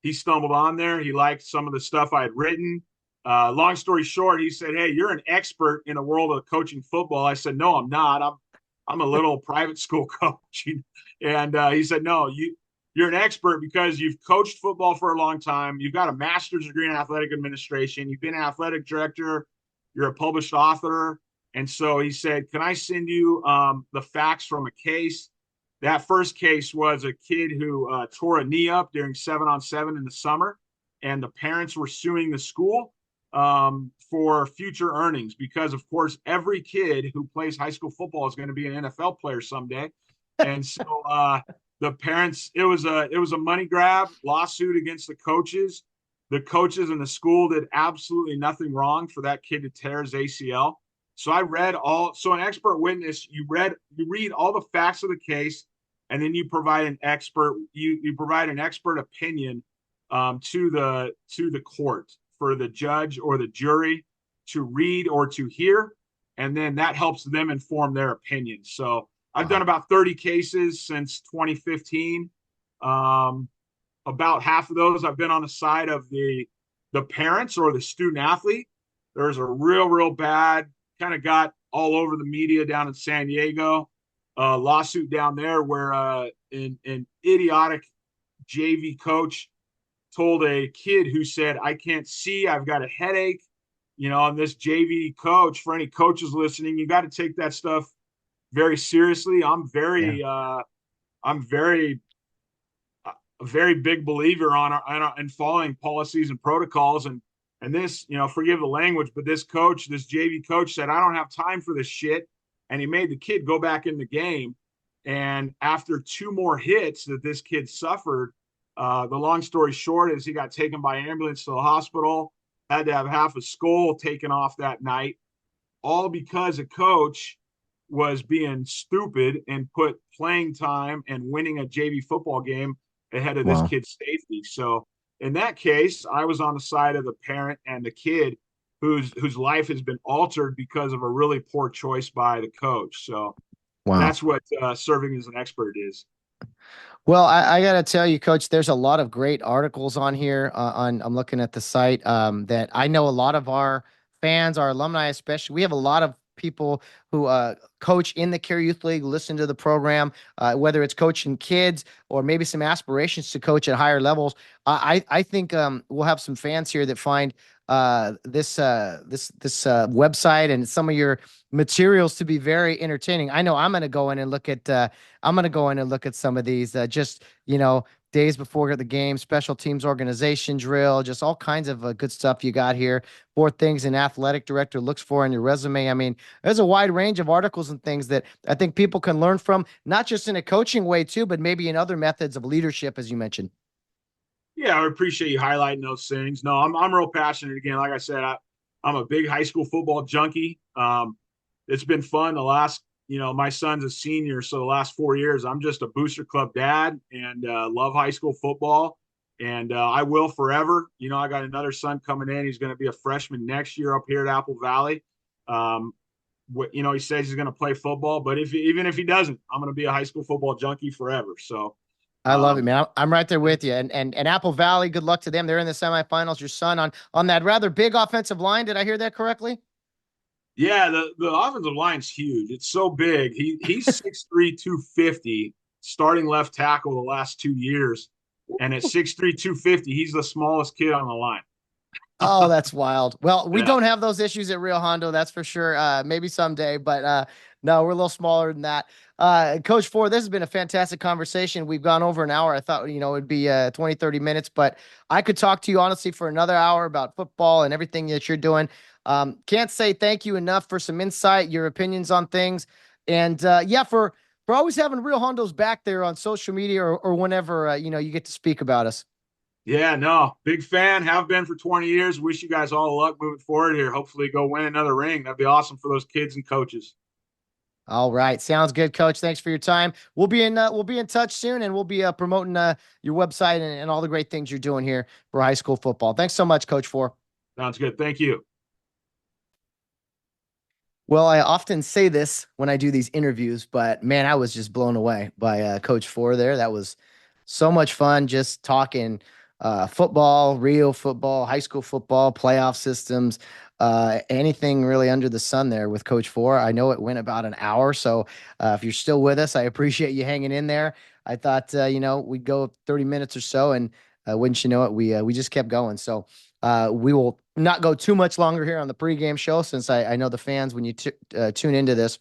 Speaker 4: He stumbled on there. He liked some of the stuff I had written. Long story short, he said, "Hey, you're an expert in the world of coaching football." I said, "No, I'm not. I'm a little private school coach." And he said, "No, you're an expert because you've coached football for a long time. You've got a master's degree in athletic administration. You've been an athletic director. You're a published author." And so he said, "Can I send you the facts from a case?" That first case was a kid who tore a knee up during 7-on-7 in the summer, and the parents were suing the school for future earnings because, of course, every kid who plays high school football is going to be an NFL player someday. And so the parents, it was a money grab lawsuit against the coaches. The coaches and the school did absolutely nothing wrong for that kid to tear his ACL. So I read so an expert witness, you read all the facts of the case, and then you provide an expert opinion to the court for the judge or the jury to read or to hear, and then that helps them inform their opinion. So I've done about 30 cases since 2015. About half of those I've been on the side of the parents or the student athlete. There's a real bad, kind of got all over the media down in San Diego, lawsuit down there where an idiotic JV coach told a kid who said, "I can't see, I've got a headache." And this JV coach, for any coaches listening, you got to take that stuff very seriously. I'm a very big believer in following policies and protocols. And this, forgive the language, but this JV coach said, "I don't have time for this shit." And he made the kid go back in the game. And after 2 more hits that this kid suffered, the long story short is he got taken by ambulance to the hospital, had to have half a skull taken off that night, all because a coach was being stupid and put playing time and winning a JV football game ahead of this kid's safety. So in that case, I was on the side of the parent and the kid whose life has been altered because of a really poor choice by the coach. So that's what serving as an expert is.
Speaker 3: Well, I got to tell you, Coach, there's a lot of great articles on here. I'm looking at the site that I know a lot of our fans, our alumni especially. We have a lot of people who coach in the Kare Youth League, listen to the program, whether it's coaching kids or maybe some aspirations to coach at higher levels. I think we'll have some fans here that find this website and some of your materials to be very entertaining. I know I'm going to go in and look at some of these just days before the game, special teams organization drill, just all kinds of good stuff you got here. 4 things an athletic director looks for in your resume. I mean, there's a wide range of articles and things that I think people can learn from, not just in a coaching way too, but maybe in other methods of leadership, as you mentioned.
Speaker 4: Yeah, I appreciate you highlighting those things. No, I'm real passionate. Again, like I said, I'm a big high school football junkie. It's been fun the last, my son's a senior, so the last 4 years, I'm just a booster club dad and love high school football. And I will forever. I got another son coming in. He's going to be a freshman next year up here at Apple Valley. He says he's going to play football, but even if he doesn't, I'm going to be a high school football junkie forever. So
Speaker 3: I love it, man. I'm right there with you. And Apple Valley, good luck to them. They're in the semifinals. Your son on that rather big offensive line. Did I hear that correctly?
Speaker 4: Yeah, the offensive line's huge. It's so big. He's 6'3", 250, starting left tackle the last 2 years. And at 6'3", 250, he's the smallest kid on the line.
Speaker 3: Oh, that's wild. Well, we don't have those issues at Rio Hondo, that's for sure. Maybe someday, but no, we're a little smaller than that. Coach Fore, this has been a fantastic conversation. We've gone over an hour. I thought, it'd be 20, 30 minutes, but I could talk to you honestly for another hour about football and everything that you're doing. Can't say thank you enough for some insight, your opinions on things. And for always having Rio Hondo's back there on social media or whenever, you get to speak about us.
Speaker 4: Yeah, no, big fan, have been for 20 years. Wish you guys all the luck moving forward here. Hopefully go win another ring. That'd be awesome for those kids and coaches.
Speaker 3: All right. Sounds good, Coach. Thanks for your time. We'll be in touch soon, and we'll be promoting your website and all the great things you're doing here for high school football. Thanks so much, Coach Fore.
Speaker 4: Sounds good. Thank you.
Speaker 3: Well, I often say this when I do these interviews, but man, I was just blown away by Coach Fore there. That was so much fun just talking football, Rio football, high school football, playoff systems, anything really under the sun there with Coach Fore. I know it went about an hour. So if you're still with us, I appreciate you hanging in there. I thought, we'd go 30 minutes or so, and wouldn't you know it, we just kept going. So we will not go too much longer here on the pregame show since I know the fans, when you tune into this,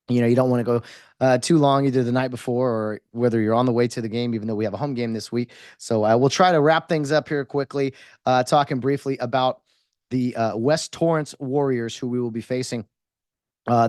Speaker 3: you don't want to go too long either the night before or whether you're on the way to the game, even though we have a home game this week. So I will try to wrap things up here quickly, talking briefly about the West Torrance Warriors, who we will be facing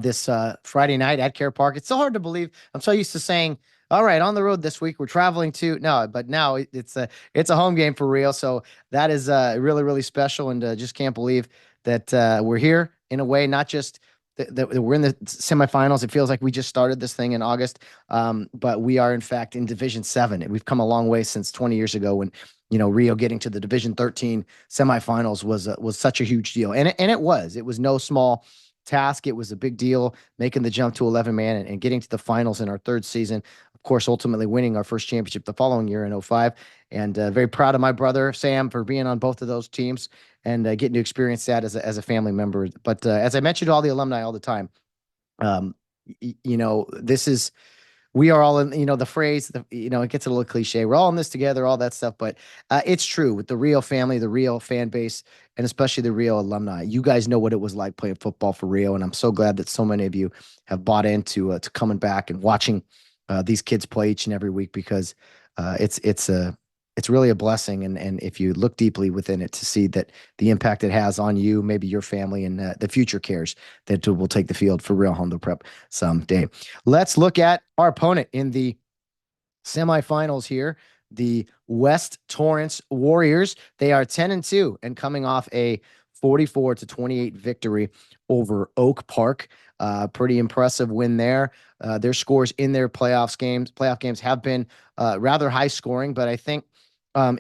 Speaker 3: this Friday night at Kare Park. It's so hard to believe. I'm so used to saying, "All right, on the road this week. We're traveling to no," but now it's a home game for real. So that is really really special, and just can't believe that we're here in a way. Not just that we're in the semifinals. It feels like we just started this thing in August, but we are in fact in Division 7. We've come a long way since 20 years ago when. Rio getting to the Division 13 semifinals was such a huge deal, and it was no small task. It was a big deal making the jump to 11 man and getting to the finals in our third season. Of course, ultimately winning our first championship the following year in '05. And very proud of my brother, Sam, for being on both of those teams and getting to experience that as a family member. But as I mentioned to all the alumni all the time, um, this is we are all in, the phrase, it gets a little cliche. We're all in this together, all that stuff. But it's true with the Rio family, the Rio fan base, and especially the Rio alumni. You guys know what it was like playing football for Rio. And I'm so glad that so many of you have bought into to coming back and watching these kids play each and every week because it's really a blessing. And if you look deeply within it to see that the impact it has on you, maybe your family and the future cares that will take the field for Rio Hondo Prep someday. Let's look at our opponent in the semifinals here, the West Torrance Warriors. They are 10-2 and coming off a 44-28 victory over Oak Park. Pretty impressive win there. Their scores in their playoff games have been rather high scoring, but I think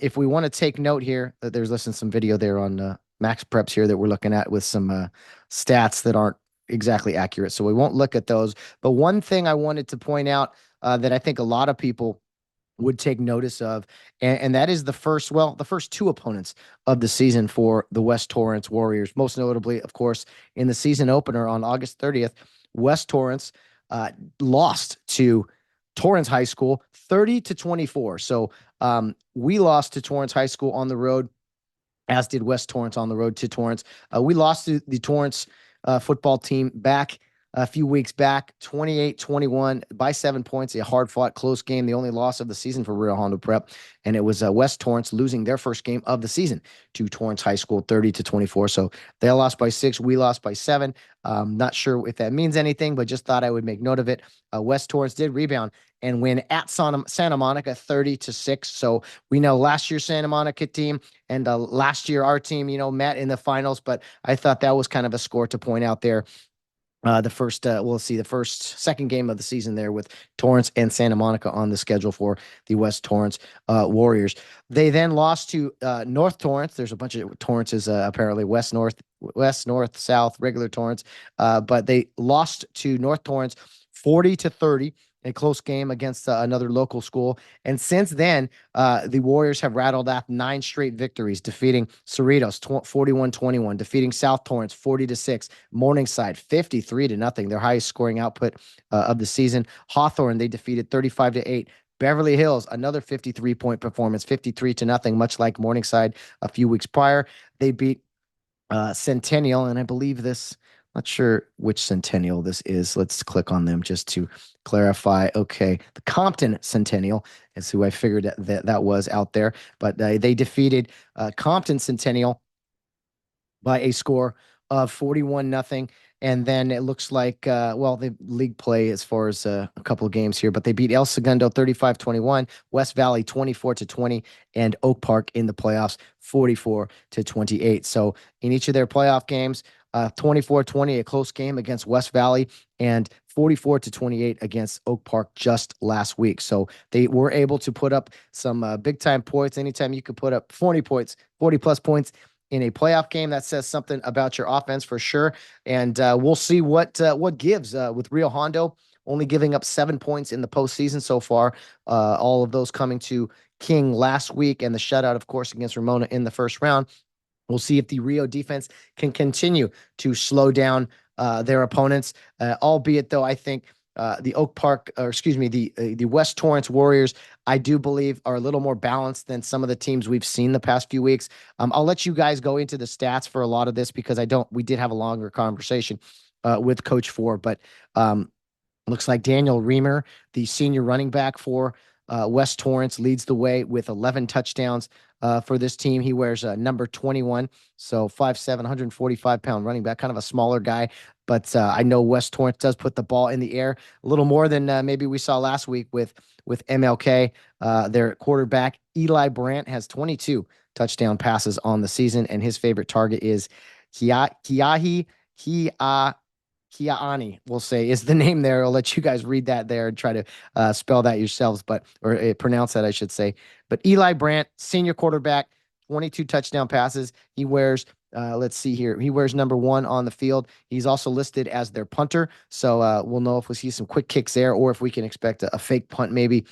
Speaker 3: if we want to take note here, there's some video there on Max Preps here that we're looking at with some stats that aren't exactly accurate. So we won't look at those. But one thing I wanted to point out that I think a lot of people would take notice of, and that is the first two opponents of the season for the West Torrance Warriors. Most notably, of course, in the season opener on August 30th, West Torrance lost to Torrance High School 30-24. So we lost to Torrance High School on the road, as did West Torrance on the road to Torrance. We lost to the Torrance football team back a few weeks back, 28-21 by 7 points, a hard-fought, close game, the only loss of the season for Rio Hondo Prep. And it was West Torrance losing their first game of the season to Torrance High School 30-24. So they lost by 6, we lost by 7. Not sure if that means anything, but just thought I would make note of it. West Torrance did rebound and win at Santa Monica 30-6. So we know last year's Santa Monica team and last year our team, met in the finals, but I thought that was kind of a score to point out there. The second game of the season there with Torrance and Santa Monica on the schedule for the West Torrance Warriors. They then lost to North Torrance. There's a bunch of Torrances, apparently west, north, south, regular Torrance. But they lost to North Torrance 40-30. A close game against another local school. And since then, the Warriors have rattled off 9 straight victories, defeating Cerritos 41-21, defeating South Torrance 40-6, Morningside 53-0, their highest scoring output of the season. Hawthorne, they defeated 35-8. Beverly Hills, another 53-point performance, 53-0, much like Morningside a few weeks prior. They beat Centennial, and I believe not sure which Centennial this is. Let's click on them just to clarify. Okay, the Compton Centennial is who I figured that was out there. But they defeated Compton Centennial by a score of 41-0. And then it looks like, the league play as far as a couple of games here, but they beat El Segundo 35-21, West Valley 24-20, and Oak Park in the playoffs 44-28. So in each of their playoff games, 24-20, a close game against West Valley, and 44-28 against Oak Park just last week. So they were able to put up some big time points. Anytime you could put up 40 plus points in a playoff game. That says something about your offense for sure. And we'll see what gives with Rio Hondo only giving up 7 points in the postseason so far. All of those coming to King last week, and the shutout, of course, against Ramona in the first round. We'll see if the Rio defense can continue to slow down their opponents. Albeit, though, I think the Oak Park, or excuse me, the West Torrance Warriors, I do believe are a little more balanced than some of the teams we've seen the past few weeks. I'll let you guys go into the stats for a lot of this because we did have a longer conversation with Coach Fore, but looks like Daniel Reamer, the senior running back for West Torrance, leads the way with 11 touchdowns for this team. He wears number 21, so 5'7", 145-pound running back, kind of a smaller guy. But I know West Torrance does put the ball in the air a little more than maybe we saw last week with MLK. Their quarterback, Eli Brandt, has 22 touchdown passes on the season, and his favorite target is Kiahi Kiani, we'll say, is the name there. I'll let you guys read that there and try to spell that yourselves, or pronounce that, I should say. But Eli Brandt, senior quarterback, 22 touchdown passes. He wears, let's see here, he wears number 1 on the field. He's also listed as their punter, so we'll know if we see some quick kicks there or if we can expect a fake punt maybe.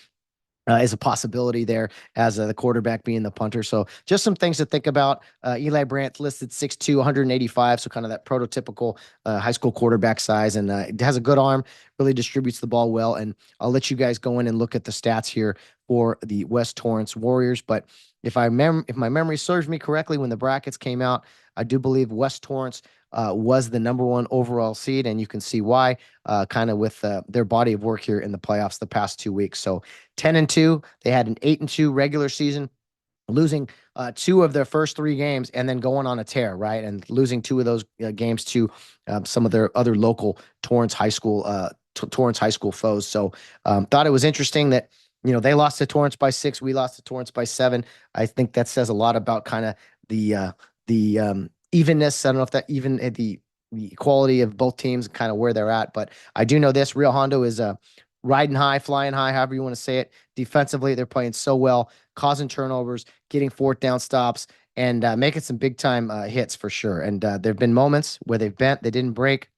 Speaker 3: Is a possibility there as the quarterback being the punter. So just some things to think about. Eli Brandt listed 6'2", 185, so kind of that prototypical high school quarterback size, and has a good arm, really distributes the ball well. And I'll let you guys go in and look at the stats here for the West Torrance Warriors. But if my memory serves me correctly, when the brackets came out, I do believe West Torrance was the number 1 overall seed, and you can see why, kind of with their body of work here in the playoffs the past 2 weeks. So 10-2, they had an 8-2 regular season, losing 2 of their first 3 games, and then going on a tear, right? And losing 2 of those games to some of their other local Torrance High School foes. So thought it was interesting that they lost to Torrance by 6, we lost to Torrance by 7. I think that says a lot about kind of the evenness. I don't know if that even the quality of both teams, kind of where they're at, but I do know this: Rio Hondo is riding high, flying high, however you want to say it. Defensively, they're playing so well, causing turnovers, getting 4th down stops, and making some big time hits for sure. And there have been moments where they've bent, they didn't break.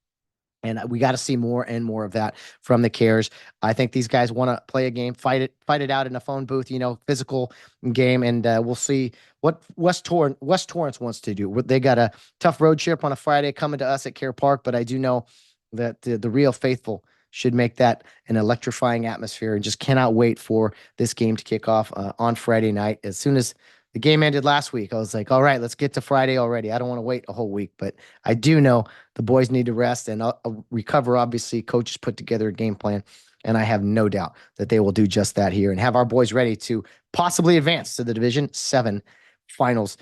Speaker 3: And we got to see more and more of that from the Kares. I think these guys want to play a game, fight it out in a phone booth, physical game. And we'll see what West Torrance wants to do. They got a tough road trip on a Friday coming to us at Kare Park, but I do know that the real faithful should make that an electrifying atmosphere, and just cannot wait for this game to kick off on Friday night. As soon as the game ended last week, I was like, all right, let's get to Friday already. I don't want to wait a whole week, but I do know the boys need to rest and recover. Obviously, coaches put together a game plan, and I have no doubt that they will do just that here and have our boys ready to possibly advance to the Division 7 finals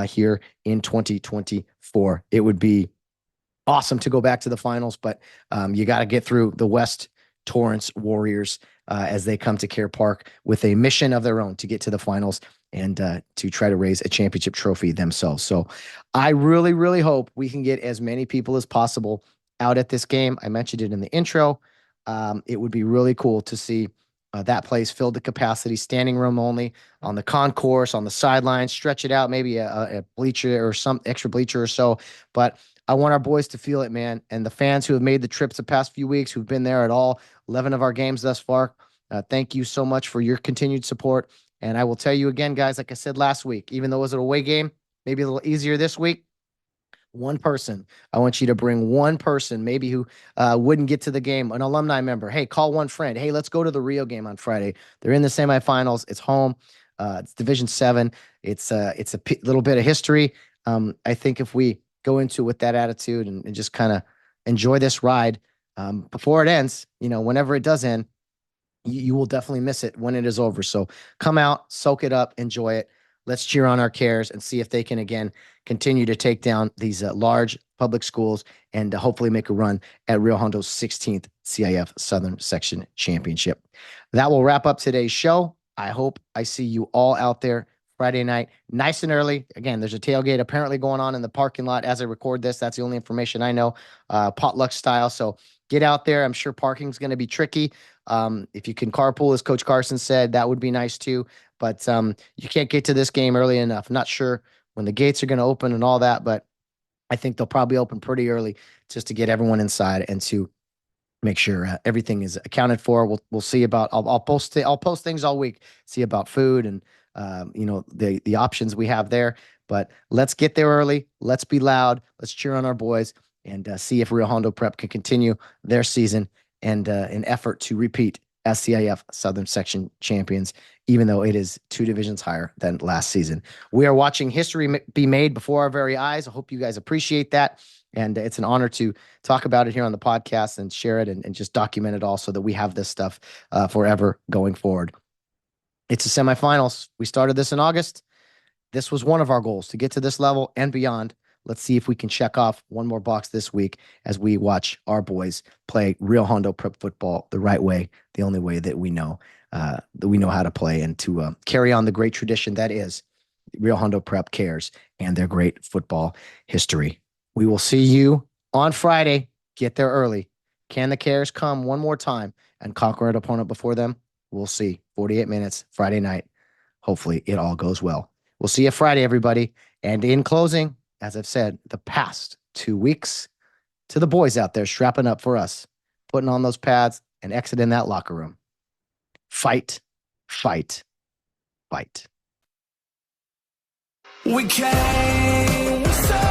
Speaker 3: here in 2024. It would be awesome to go back to the finals, but you got to get through the West Torrance Warriors as they come to Kare Park with a mission of their own to get to the finals and to try to raise a championship trophy themselves. So I really, really hope we can get as many people as possible out at this game. I mentioned it in the intro. It would be really cool to see that place filled to capacity, standing room only, on the concourse, on the sidelines, stretch it out, maybe a bleacher or some extra bleacher or so. But I want our boys to feel it, man. And the fans who have made the trips the past few weeks, who've been there at all 11 of our games thus far, thank you so much for your continued support. And I will tell you again, guys, like I said last week, even though it was an away game, maybe a little easier this week, one person. I want you to bring one person, maybe who wouldn't get to the game, an alumni member. Hey, call one friend. Hey, let's go to the Rio game on Friday. They're in the semifinals. It's home. It's Division 7. It's a little bit of history. I think if we go into it with that attitude and just kind of enjoy this ride before it ends, whenever it does end, you will definitely miss it when it is over. So come out, soak it up, enjoy it. Let's cheer on our Kares and see if they can, again, continue to take down these large public schools and hopefully make a run at Rio Hondo's 16th CIF Southern Section Championship. That will wrap up today's show. I hope I see you all out there Friday night, nice and early. Again, there's a tailgate apparently going on in the parking lot as I record this. That's the only information I know, potluck style. So get out there. I'm sure parking's going to be tricky. If you can carpool, as Coach Carson said, that would be nice too. But you can't get to this game early enough. Not sure when the gates are going to open and all that. But I think they'll probably open pretty early just to get everyone inside and to make sure everything is accounted for. We'll see about. I'll post things all week. See about food and the options we have there. But let's get there early. Let's be loud. Let's cheer on our boys and see if Rio Hondo Prep can continue their season and an effort to repeat as CIF Southern Section champions, even though it is 2 divisions higher than last season. We are watching history be made before our very eyes. I hope you guys appreciate that. And it's an honor to talk about it here on the podcast and share it and just document it all so that we have this stuff forever going forward. It's the semifinals. We started this in August. This was one of our goals, to get to this level and beyond. Let's see if we can check off one more box this week as we watch our boys play Rio Hondo Prep football the right way, the only way that we know how to play, and to carry on the great tradition that is Rio Hondo Prep Cares and their great football history. We will see you on Friday. Get there early. Can the Cares come one more time and conquer an opponent before them? We'll see. 48 minutes, Friday night. Hopefully it all goes well. We'll see you Friday, everybody. And in closing, as I've said, the past 2 weeks, to the boys out there strapping up for us, putting on those pads and exiting that locker room. Fight, fight, fight.
Speaker 2: We came so